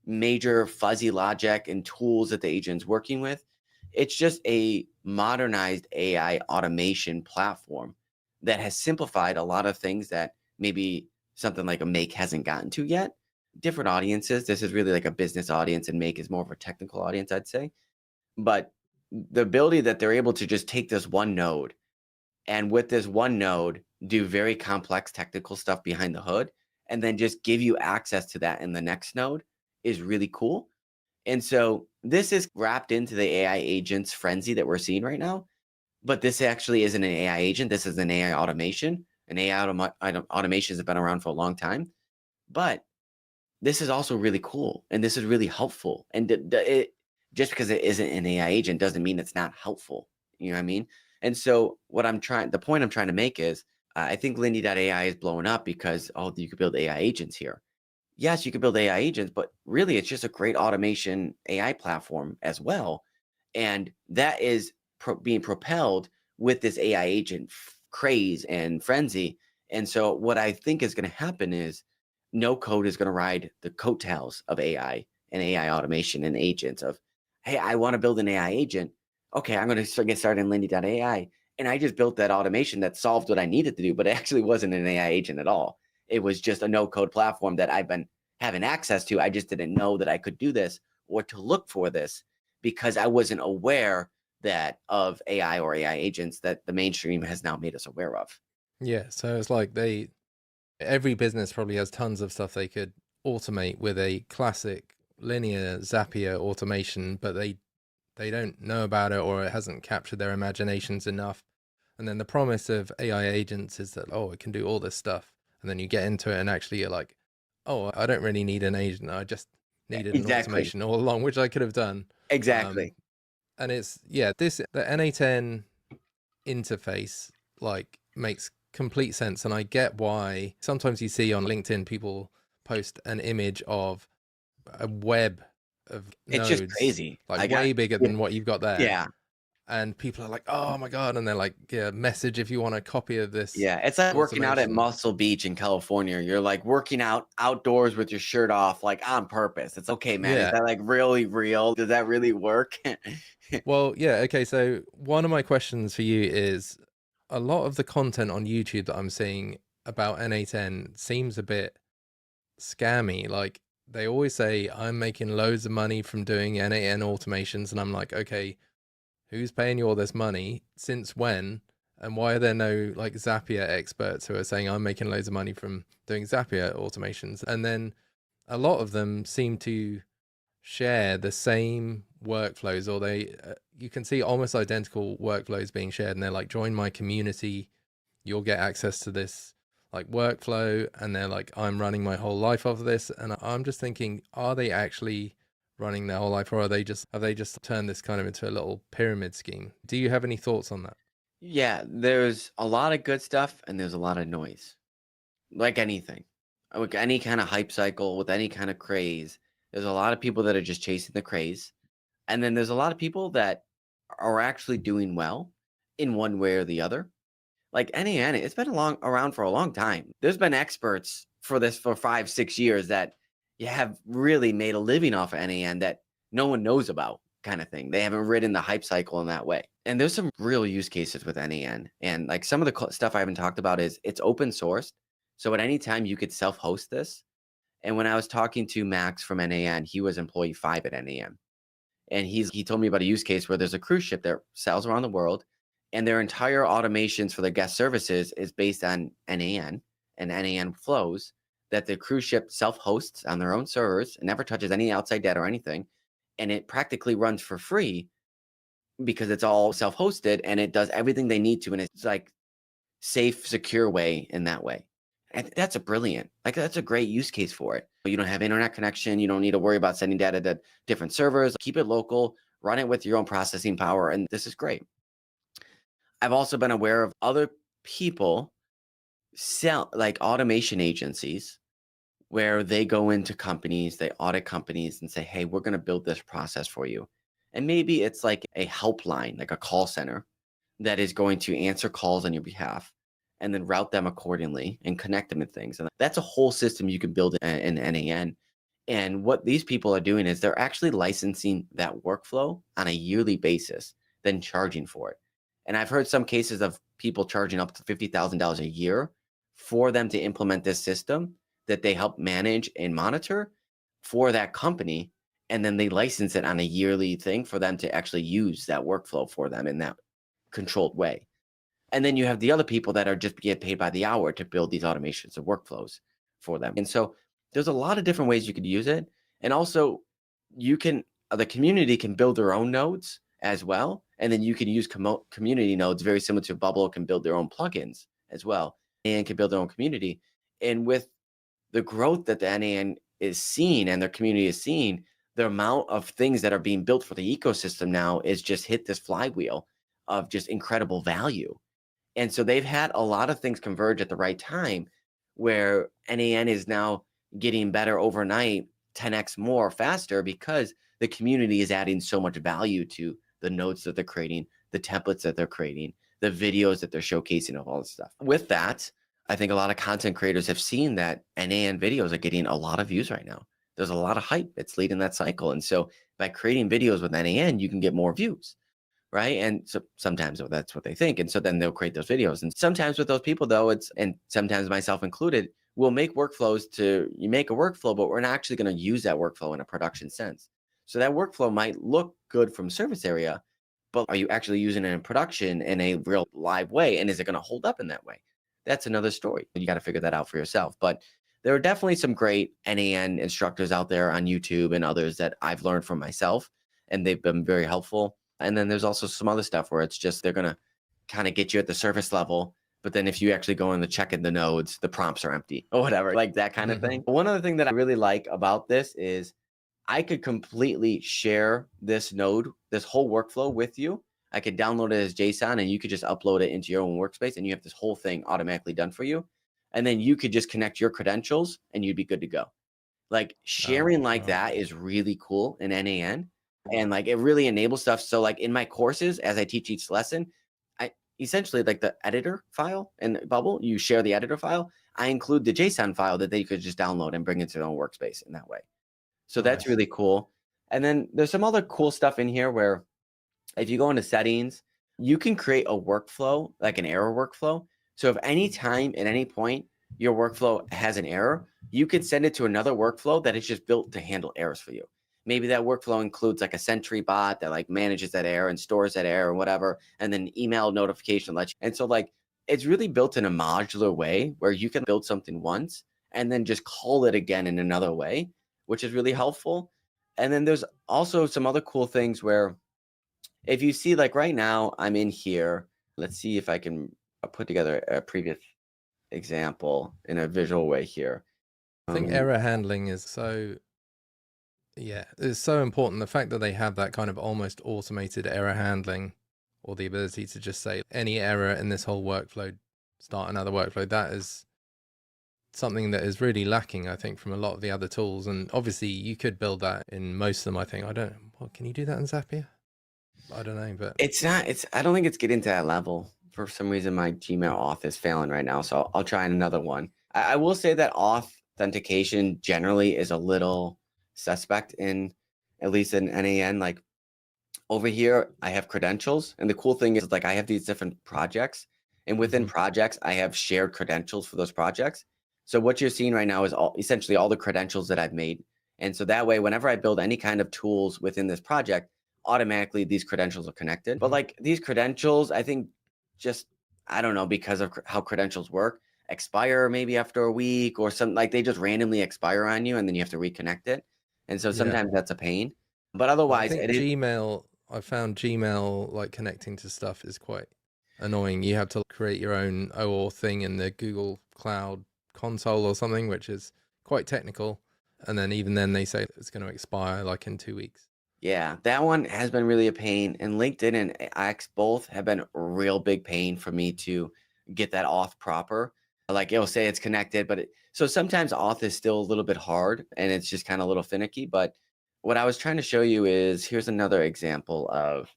major fuzzy logic and tools that the agent's working with. It's just a modernized AI automation platform that has simplified a lot of things that maybe something like a Make hasn't gotten to yet. Different audiences. This is really like a business audience, and Make is more of a technical audience, I'd say. But the ability that they're able to just take this one node and with this one node do very complex technical stuff behind the hood and then just give you access to that in the next node is really cool. And so this is wrapped into the AI agents frenzy that we're seeing right now. But this actually isn't an AI agent. This is an AI automation. An AI automation has been around for a long time. But this is also really cool. And this is really helpful. And just because it isn't an AI agent doesn't mean it's not helpful. You know what I mean? And so the point I'm trying to make is I think Lindy.ai is blowing up because, oh, you could build AI agents here. Yes, you could build AI agents, but really it's just a great automation AI platform as well. And that is being propelled with this AI agent craze and frenzy. And so what I think is going to happen is no code is going to ride the coattails of AI and AI automation and agents of, hey, I want to build an AI agent. Okay, I'm going to get started in Lindy.ai. And I just built that automation that solved what I needed to do, but it actually wasn't an AI agent at all. It was just a no code platform that I've been having access to. I just didn't know that I could do this or to look for this because I wasn't aware that of AI or AI agents that the mainstream has now made us aware of. Yeah, so it's like every business probably has tons of stuff they could automate with a classic linear Zapier automation, but they don't know about it or it hasn't captured their imaginations enough. And then the promise of AI agents is that, oh, it can do all this stuff. And then you get into it and actually you're like, oh, I don't really need an agent. I just needed an Exactly. automation all along, which I could have done. Exactly. And it's, yeah, the N8N interface like makes complete sense. And I get why sometimes you see on LinkedIn people post an image of a web of It's just nodes, crazy. like way bigger than what you've got there. Yeah. And people are like, oh my God. And they're like, yeah, message if you want a copy of this. Yeah. It's like working out at automation. Muscle Beach in California. You're like working out outdoors with your shirt off, like on purpose. It's okay, man. Is Yeah. that like really real? Does that really work? Well, yeah. Okay. So one of my questions for you is a lot of the content on YouTube that I'm seeing about N8N seems a bit scammy. Like they always say, I'm making loads of money from doing N8N automations. And I'm like, okay, who's paying you all this money? Since when? And why are there no like Zapier experts who are saying I'm making loads of money from doing Zapier automations? And then a lot of them seem to share the same workflows, or they you can see almost identical workflows being shared, and they're like, join my community, you'll get access to this like workflow. And they're like, I'm running my whole life off of this. And I'm just thinking, are they actually running their whole life, or have they just turned this kind of into a little pyramid scheme? Do you have any thoughts on that? Yeah, there's a lot of good stuff and there's a lot of noise. Like anything. Like any kind of hype cycle with any kind of craze. There's a lot of people that are just chasing the craze. And then there's a lot of people that are actually doing well in one way or the other. Like NAN, it's been around for a long time. There's been experts for this for 5-6 years that you have really made a living off of NAN that no one knows about, kind of thing. They haven't ridden the hype cycle in that way. And there's some real use cases with NAN. And like some of the stuff I haven't talked about is it's open sourced. So at any time you could self-host this. And when I was talking to Max from NAN, he was employee 5 at NAN. And he told me about a use case where there's a cruise ship that sails around the world, and their entire automations for their guest services is based on NAN and NAN flows that the cruise ship self-hosts on their own servers and never touches any outside data or anything. And it practically runs for free because it's all self-hosted and it does everything they need to. And it's like safe, secure way in that way. And that's a great use case for it. You don't have internet connection. You don't need to worry about sending data to different servers. Keep it local, run it with your own processing power. And this is great. I've also been aware of other people sell like automation agencies where they go into companies, they audit companies and say, hey, we're going to build this process for you. And maybe it's like a helpline, like a call center that is going to answer calls on your behalf and then route them accordingly and connect them to things. And that's a whole system you can build in NAN. And what these people are doing is they're actually licensing that workflow on a yearly basis, then charging for it. And I've heard some cases of people charging up to $50,000 a year for them to implement this system that they help manage and monitor for that company. And then they license it on a yearly thing for them to actually use that workflow for them in that controlled way. And then you have the other people that are just get paid by the hour to build these automations and workflows for them. And so there's a lot of different ways you could use it. And also the community can build their own nodes as well. And then you can use community nodes very similar to Bubble can build their own plugins as well and can build their own community. And with the growth that the NAN is seeing and their community is seeing, the amount of things that are being built for the ecosystem now is just hit this flywheel of just incredible value. And so they've had a lot of things converge at the right time where NAN is now getting better overnight, 10x more faster because the community is adding so much value to the nodes that they're creating, the templates that they're creating, the videos that they're showcasing of all this stuff. With that, I think a lot of content creators have seen that NAN videos are getting a lot of views right now. There's a lot of hype. It's leading that cycle. And so by creating videos with NAN, you can get more views. Right. And so sometimes that's what they think. And so then they'll create those videos. And sometimes with those people, though, and sometimes myself included, we'll make workflows you make a workflow, but we're not actually going to use that workflow in a production sense. So that workflow might look good from service area, but are you actually using it in production in a real live way? And is it going to hold up in that way? That's another story. You got to figure that out for yourself. But there are definitely some great NAN instructors out there on YouTube and others that I've learned from myself, and they've been very helpful. And then there's also some other stuff where it's just they're going to kind of get you at the surface level. But then if you actually go in the check in the nodes, the prompts are empty or whatever, like that kind of thing. One other thing that I really like about this is I could completely share this node, this whole workflow with you. I could download it as JSON and you could just upload it into your own workspace and you have this whole thing automatically done for you. And then you could just connect your credentials and you'd be good to go. Like sharing that is really cool in NAN. And like it really enables stuff. So like in my courses, as I teach each lesson, I essentially like the editor file in Bubble, you share the editor file. I include the JSON file that they could just download and bring into their own workspace in that way. So that's really cool. And then there's some other cool stuff in here where if you go into settings, you can create a workflow, like an error workflow. So if any time at any point your workflow has an error, you can send it to another workflow that is just built to handle errors for you. maybe that workflow includes like a sentry bot that like manages that error and stores that error or whatever, and then email notification lets you. And so like it's really built in a modular way where you can build something once and then just call it again in another way, which is really helpful. And then there's also some other cool things where if you see like right now I'm in here, let's see if I can put together a previous example in a visual way here. I think error handling is so, yeah, it's so important. The fact that they have that kind of almost automated error handling, or the ability to just say any error in this whole workflow, start another workflow, that is something that is really lacking, I think, from a lot of the other tools. And obviously you could build that in most of them, I think. Can you do that in Zapier? I don't know, but I don't think it's getting to that level. For some reason, my Gmail auth is failing right now, so I'll try another one. I will say that authentication generally is a little suspect in, at least in NAN. Like over here, I have credentials, and the cool thing is like I have these different projects, and within projects, I have shared credentials for those projects. So what you're seeing right now is essentially all the credentials that I've made. And so that way, whenever I build any kind of tools within this project, automatically these credentials are connected. But like these credentials, I think just, I don't know, because of how credentials work, expire maybe after a week or something, like they just randomly expire on you and then you have to reconnect it. And so sometimes that's a pain. But Well, I otherwise, think Gmail, I found Gmail like connecting to stuff is quite annoying. You have to create your own OAuth thing in the Google Cloud console or something, which is quite technical. And then even then they say it's going to expire like in 2 weeks. Yeah, that one has been really a pain. And LinkedIn and X both have been a real big pain for me to get that auth proper. Like it'll say it's connected, but so sometimes auth is still a little bit hard and it's just kind of a little finicky. But what I was trying to show you is here's another example of.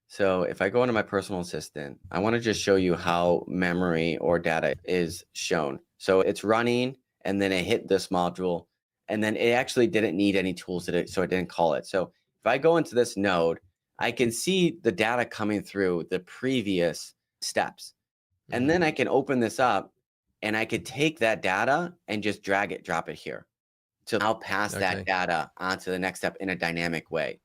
So if I go into my personal assistant, I want to just show you how memory or data is shown. So it's running and then it hit this module and then it actually didn't need any tools to it, so it didn't call it. So if I go into this node, I can see the data coming through the previous steps. And then I can open this up and I could take that data and just drag it, drop it here. So I'll pass that data onto the next step in a dynamic way.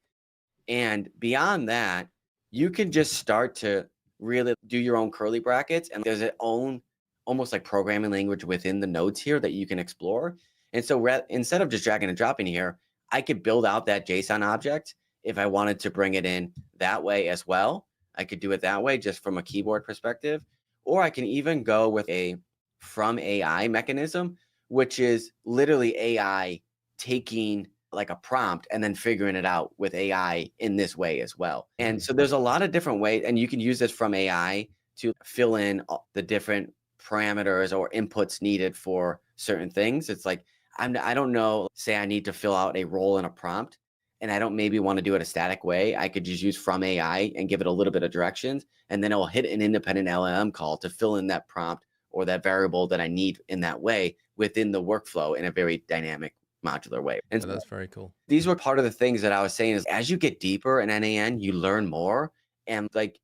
And beyond that, you can just start to really do your own curly brackets. And there's its own almost like programming language within the nodes here that you can explore. And so instead of just dragging and dropping here, I could build out that JSON object if I wanted to bring it in that way as well. I could do it that way just from a keyboard perspective. Or I can even go with a from AI mechanism, which is literally AI taking like a prompt and then figuring it out with AI in this way as well. And so there's a lot of different ways, and you can use this from AI to fill in the different parameters or inputs needed for certain things. It's like, I don't know, say I need to fill out a role in a prompt and I don't maybe want to do it a static way. I could just use from AI and give it a little bit of directions, and then it'll hit an independent LLM call to fill in that prompt or that variable that I need in that way within the workflow in a very dynamic modular way. And that's very cool. These were part of the things that I was saying is as you get deeper in NAN, you learn more. And like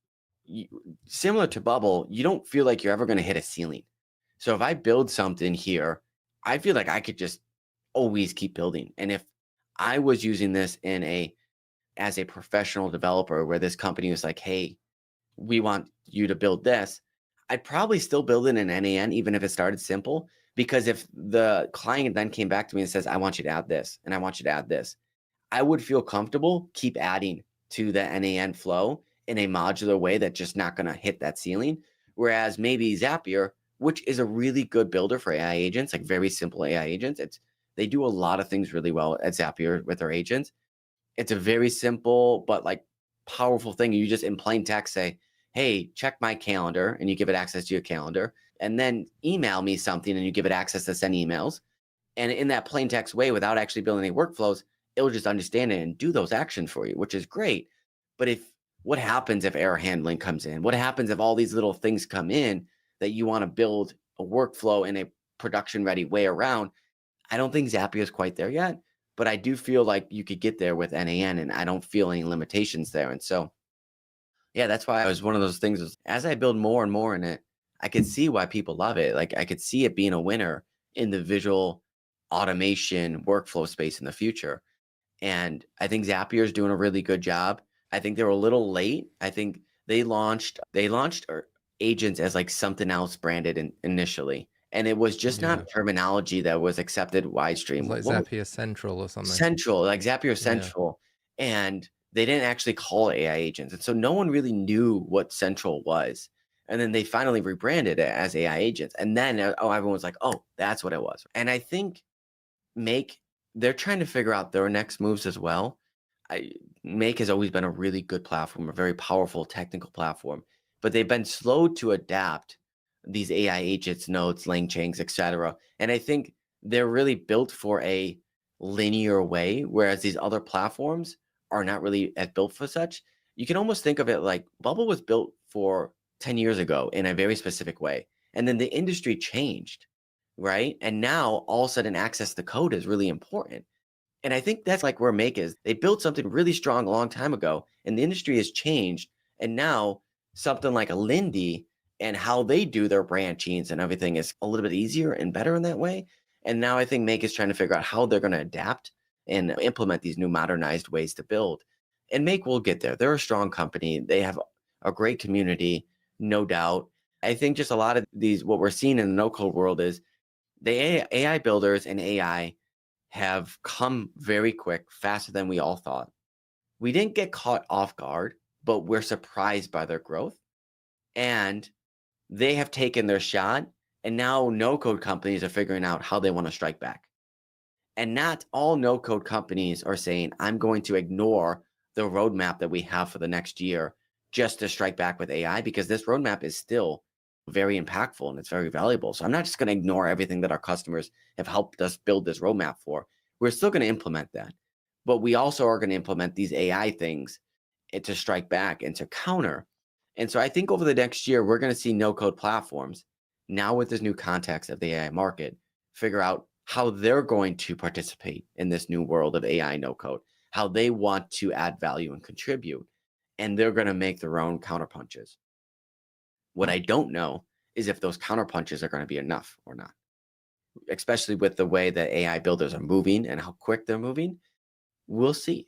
similar to Bubble, you don't feel like you're ever going to hit a ceiling. So if I build something here, I feel like I could just always keep building. And if I was using this as a professional developer where this company was like, hey, we want you to build this, I'd probably still build it in NAN, even if it started simple. Because if the client then came back to me and says, I want you to add this, and I want you to add this, I would feel comfortable keep adding to the NAN flow in a modular way that's just not going to hit that ceiling. Whereas maybe Zapier, which is a really good builder for AI agents, like very simple AI agents, they do a lot of things really well at Zapier with their agents. It's a very simple but like powerful thing. You just in plain text say, hey, check my calendar, and you give it access to your calendar, and then email me something and you give it access to send emails. And in that plain text way, without actually building any workflows, it'll just understand it and do those actions for you, which is great. But what happens if error handling comes in? What happens if all these little things come in that you want to build a workflow in a production ready way around? I don't think Zapier is quite there yet, but I do feel like you could get there with NAN, and I don't feel any limitations there. And so, yeah, that's why I was one of those things. As I build more and more in it, I could see why people love it. Like I could see it being a winner in the visual automation workflow space in the future. And I think Zapier is doing a really good job. I think they were a little late. I think they launched agents as like something else branded initially, and it was just Yeah. not terminology that was accepted It was widestream. like What was Zapier Central or something. Central, like Zapier Yeah. Central, and they didn't actually call it AI agents, and so no one really knew what Central was. And then they finally rebranded it as AI agents, and then everyone was like, "Oh, that's what it was." And I think Make they're trying to figure out their next moves as well. I Make has always been a really good platform, a very powerful technical platform, but they've been slow to adapt these AI agents, nodes, LangChains, etc. And I think they're really built for a linear way, whereas these other platforms are not really as built for such. You can almost think of it like Bubble was built for 10 years ago in a very specific way. And then the industry changed, right? And now all of a sudden access to code is really important. And I think that's like where Make is. They built something really strong a long time ago, and the industry has changed. And now something like a Lindy and how they do their branchings and everything is a little bit easier and better in that way. And now I think Make is trying to figure out how they're going to adapt and implement these new modernized ways to build. And Make will get there. They're a strong company. They have a great community, no doubt. I think just a lot of these, what we're seeing in the no code world is the AI builders and AI have come very quick, faster than we all thought. We didn't get caught off guard, but we're surprised by their growth. And they have taken their shot. And now no code companies are figuring out how they want to strike back. And not all no code companies are saying, I'm going to ignore the roadmap that we have for the next year just to strike back with AI, because this roadmap is still very impactful and it's very valuable. So I'm not just going to ignore everything that our customers have helped us build this roadmap for. We're still going to implement that. But we also are going to implement these AI things to strike back and to counter. And so I think over the next year, we're going to see no code platforms now with this new context of the AI market figure out how they're going to participate in this new world of AI no code, how they want to add value and contribute. And they're going to make their own counterpunches. What I don't know is if those counterpunches are going to be enough or not, especially with the way that AI builders are moving and how quick they're moving. We'll see.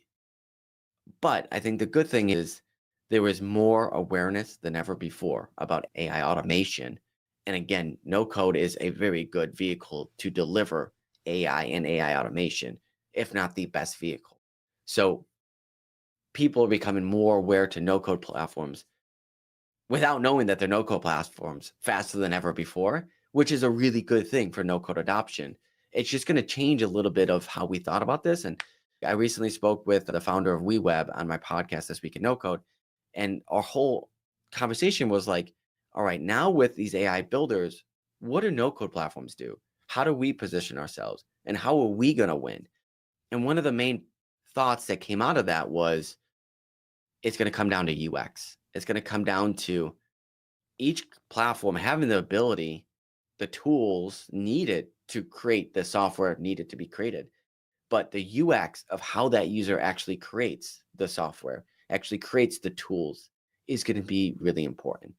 But I think the good thing is there is more awareness than ever before about AI automation. And again, no code is a very good vehicle to deliver AI and AI automation, if not the best vehicle. So people are becoming more aware to no code platforms without knowing that they're no code platforms faster than ever before, which is a really good thing for no code adoption. It's just going to change a little bit of how we thought about this. And I recently spoke with the founder of WeWeb on my podcast This Week in No Code, and our whole conversation was like, all right, now with these AI builders, what do no code platforms do? How do we position ourselves? And how are we going to win? And one of the main thoughts that came out of that was it's going to come down to UX. It's going to come down to each platform having the ability, the tools needed to create the software needed to be created. But the UX of how that user actually creates the software, actually creates the tools, is going to be really important.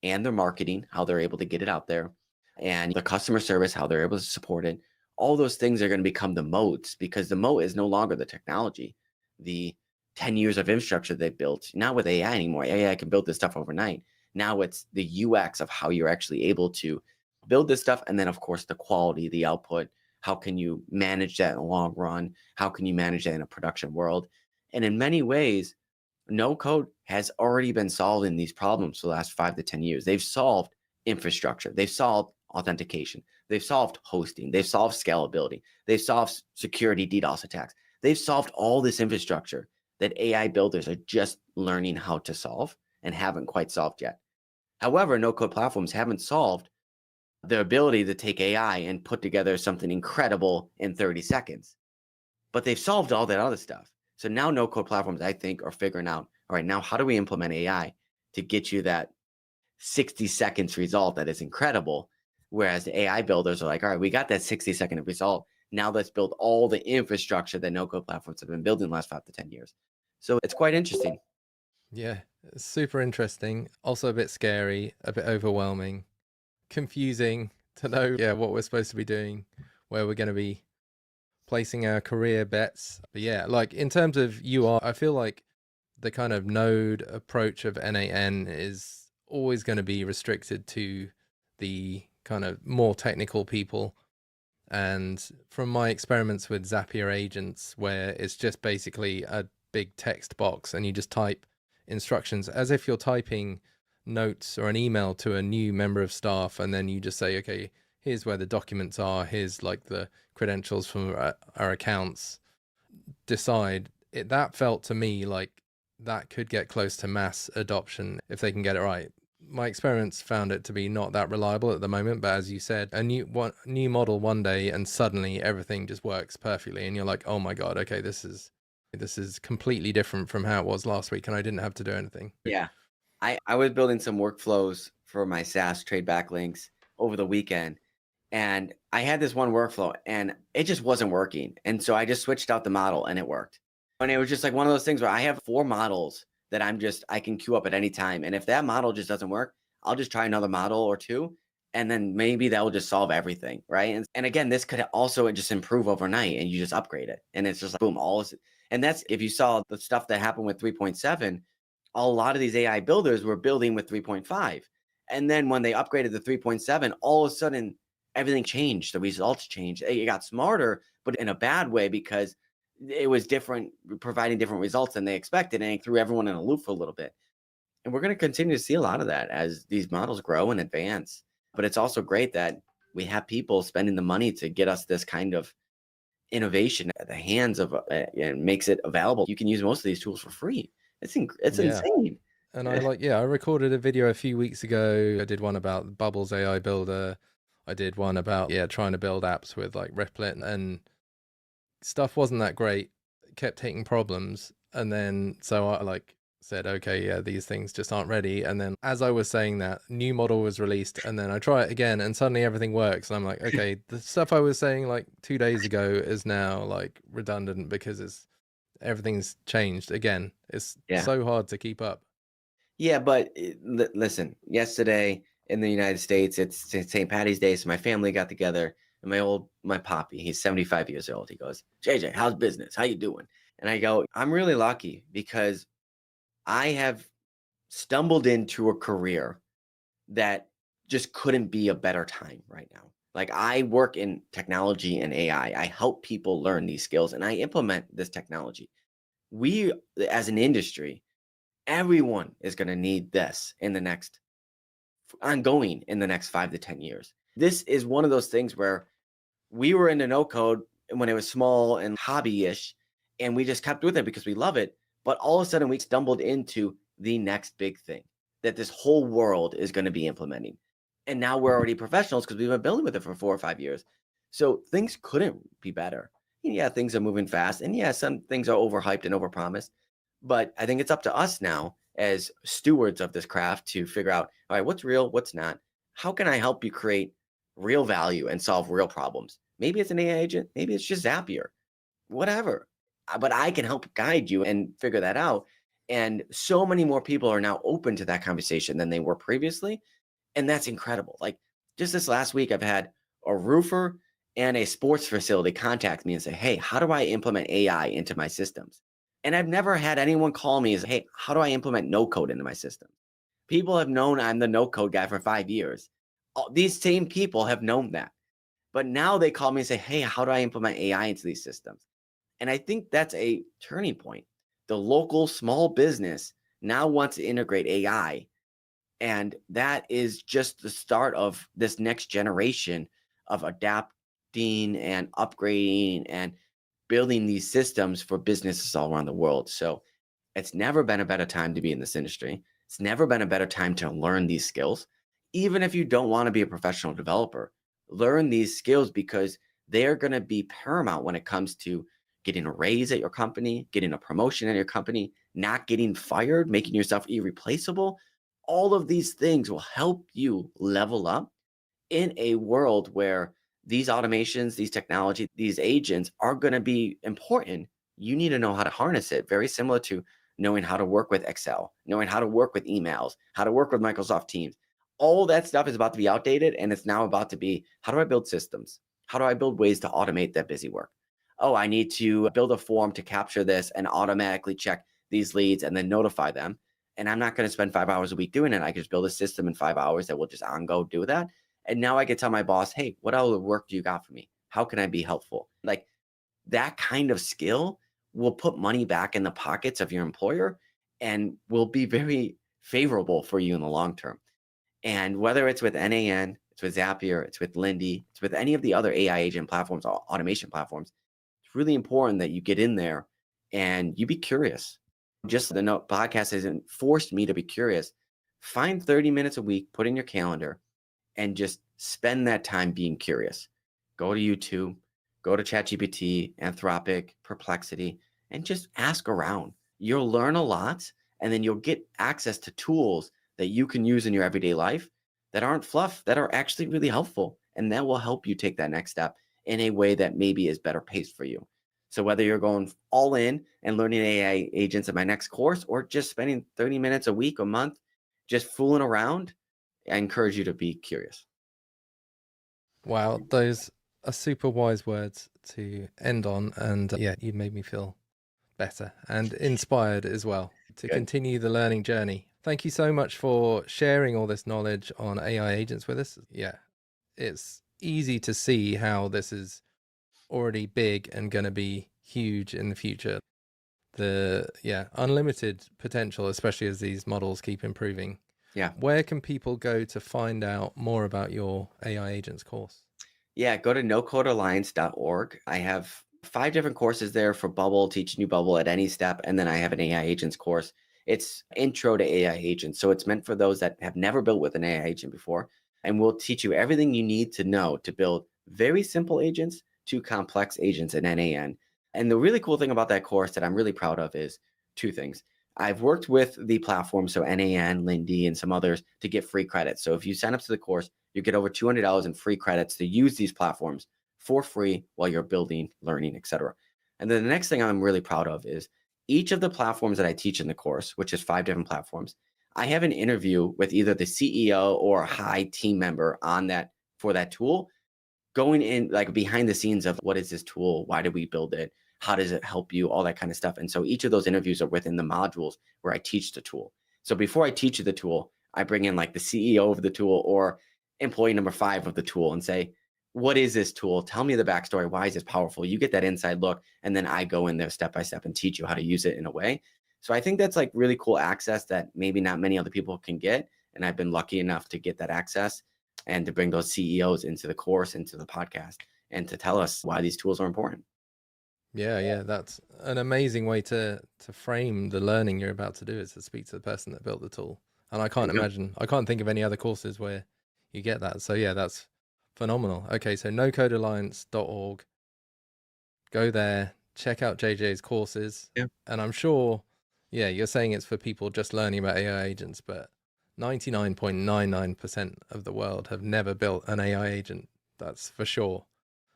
And their marketing, how they're able to get it out there, and the customer service, how they're able to support it. All those things are going to become the moats, because the moat is no longer the technology, the 10 years of infrastructure they built, not with AI anymore. AI can build this stuff overnight. Now it's the UX of how you're actually able to build this stuff. And then, of course, the quality, the output. How can you manage that in the long run? How can you manage that in a production world? And in many ways, no code has already been solving these problems for the last 5 to 10 years. They've solved infrastructure, they've solved authentication, they've solved hosting, they've solved scalability, they've solved security DDoS attacks. They've solved all this infrastructure that AI builders are just learning how to solve and haven't quite solved yet. However, no code platforms haven't solved the ability to take AI and put together something incredible in 30 seconds. But they've solved all that other stuff. So now no code platforms, I think, are figuring out, all right, now how do we implement AI to get you that 60 seconds result that is incredible? Whereas the AI builders are like, all right, we got that 60-second result. Now let's build all the infrastructure that no code platforms have been building the last 5 to 10 years. So it's quite interesting. Yeah, it's super interesting. Also a bit scary, a bit overwhelming, confusing to know, yeah, what we're supposed to be doing, where we're going to be placing our career bets. But yeah, like in terms of UI, I feel like the kind of node approach of NAN is always going to be restricted to the kind of more technical people. And from my experiments with Zapier agents, where it's just basically a big text box and you just type instructions as if you're typing notes or an email to a new member of staff, and then you just say, okay, here's where the documents are, here's like the credentials from our accounts, decide it. That felt to me like that could get close to mass adoption if they can get it right. My experiments found it to be not that reliable at the moment, but as you said, a new model one day and suddenly everything just works perfectly and you're like, oh my god, okay, this is completely different from how it was last week and I didn't have to do anything. Yeah. I was building some workflows for my SaaS trade backlinks over the weekend, and I had this one workflow and it just wasn't working. And so I just switched out the model and it worked. And it was just like one of those things where I have 4 models that I can queue up at any time. And if that model just doesn't work, I'll just try another model or 2. And then maybe that will just solve everything. Right. And again, this could also just improve overnight and you just upgrade it. And it's just like, boom, and that's, if you saw the stuff that happened with 3.7, a lot of these AI builders were building with 3.5. And then when they upgraded to 3.7, all of a sudden everything changed. The results changed. It got smarter, but in a bad way because it was different, providing different results than they expected, and it threw everyone in a loop for a little bit. And we're going to continue to see a lot of that as these models grow and advance. But it's also great that we have people spending the money to get us this kind of innovation at the hands of and makes it available. You can use most of these tools for free. It's Yeah. insane. And I recorded a video a few weeks ago. I did one about Bubbles AI Builder. I did one about, trying to build apps with like Replit, and stuff wasn't that great. It kept hitting problems. And then, so I like said, okay, yeah, these things just aren't ready. And then as I was saying that, new model was released, and then I try it again and suddenly everything works. And I'm like, okay, the stuff I was saying like 2 days ago is now like redundant because everything's changed again. It's Yeah. so hard to keep up. Yeah, but listen, yesterday in the United States, it's St. Patty's Day, so my family got together, and my poppy, he's 75 years old. He goes, JJ, how's business? How you doing? And I go, I'm really lucky because I have stumbled into a career that just couldn't be a better time right now. Like, I work in technology and AI. I help people learn these skills and I implement this technology. We, as an industry, everyone is going to need this ongoing in the next 5 to 10 years. This is one of those things where we were into no code when it was small and hobby-ish, and we just kept with it because we love it. But all of a sudden we stumbled into the next big thing that this whole world is going to be implementing. And now we're already professionals because we've been building with it for 4 or 5 years. So things couldn't be better. And yeah, things are moving fast. And yeah, some things are overhyped and overpromised. But I think it's up to us now as stewards of this craft to figure out, all right, what's real, what's not? How can I help you create real value and solve real problems? Maybe it's an AI agent, maybe it's just Zapier, whatever. But I can help guide you and figure that out. And so many more people are now open to that conversation than they were previously. And that's incredible. Like, just this last week, I've had a roofer and a sports facility contact me and say, hey, how do I implement AI into my systems? And I've never had anyone call me and say, hey, how do I implement no code into my system? People have known I'm the no code guy for 5 years. These same people have known that. But now they call me and say, hey, how do I implement AI into these systems? And I think that's a turning point. The local small business now wants to integrate AI. And that is just the start of this next generation of adapting and upgrading and building these systems for businesses all around the world. So it's never been a better time to be in this industry. It's never been a better time to learn these skills. Even if you don't want to be a professional developer, learn these skills because they're going to be paramount when it comes to getting a raise at your company, getting a promotion at your company, not getting fired, making yourself irreplaceable. All of these things will help you level up in a world where these automations, these technology, these agents are going to be important. You need to know how to harness it. Very similar to knowing how to work with Excel, knowing how to work with emails, how to work with Microsoft Teams. All that stuff is about to be outdated, and it's now about to be, how do I build systems? How do I build ways to automate that busy work? oh, I need to build a form to capture this and automatically check these leads and then notify them. And I'm not going to spend 5 hours a week doing it. I can just build a system in 5 hours that will just on go do that. And now I can tell my boss, hey, what other work do you got for me? How can I be helpful? Like that kind of skill will put money back in the pockets of your employer and will be very favorable for you in the long term. And whether it's with NAN, it's with Zapier, it's with Lindy, it's with any of the other AI agent platforms, automation platforms, it's really important that you get in there and you be curious. Just the note podcast hasn't forced me to be curious. Find 30 minutes a week, put in your calendar, and just spend that time being curious. Go to YouTube, go to ChatGPT, Anthropic, Perplexity, and just ask around. You'll learn a lot, and then you'll get access to tools that you can use in your everyday life that aren't fluff, that are actually really helpful. And that will help you take that next step in a way that maybe is better paced for you. So whether you're going all in and learning AI agents in my next course or just spending 30 minutes a week, a month, just fooling around, I encourage you to be curious. Wow, those are super wise words to end on. And yeah, you made me feel better and inspired as well to Good. continue the learning journey. Thank you so much for sharing all this knowledge on AI agents with us. Yeah, it's easy to see how this is already big and going to be huge in the future. The unlimited potential, especially as these models keep improving. Yeah. Where can people go to find out more about your AI agents course? Yeah. Go to nocodealliance.org. I have 5 different courses there for Bubble, teaching you Bubble at any step. And then I have an AI agents course. It's intro to AI agents. So it's meant for those that have never built with an AI agent before. And we'll teach you everything you need to know to build very simple agents to complex agents in NAN. And the really cool thing about that course that I'm really proud of is 2 things. I've worked with the platform, so NAN, Lindy, and some others to get free credits. So if you sign up to the course, you get over $200 in free credits to use these platforms for free while you're building, learning, etc. And then the next thing I'm really proud of is each of the platforms that I teach in the course, which is 5 different platforms, I have an interview with either the CEO or a high team member on that for that tool, going in like behind the scenes of what is this tool? Why did we build it? How does it help you? All that kind of stuff. And so each of those interviews are within the modules where I teach the tool. So before I teach you the tool, I bring in like the CEO of the tool or employee number 5 of the tool and say, what is this tool? Tell me the backstory. Why is this powerful? You get that inside look. And then I go in there step by step and teach you how to use it in a way. So I think that's like really cool access that maybe not many other people can get. And I've been lucky enough to get that access and to bring those CEOs into the course, into the podcast, and to tell us why these tools are important. Yeah, that's an amazing way to frame the learning you're about to do, is to speak to the person that built the tool. And I can't I can't think of any other courses where you get that. So yeah, that's phenomenal. Okay, so nocodealliance.org. Go there, check out JJ's courses. Yeah. And I'm sure, yeah, you're saying it's for people just learning about AI agents, but 99.99% of the world have never built an AI agent. That's for sure.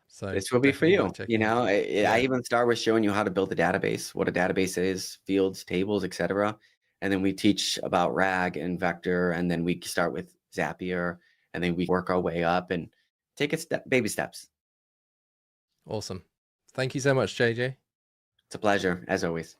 So This will be for definitely worth you. You checking out. know, I Yeah, even start with showing you how to build a database, what a database is, fields, tables, etc. And then we teach about RAG and vector, and then we start with Zapier, and then we work our way up and take it baby steps. awesome. Thank you so much, JJ. It's a pleasure, as always.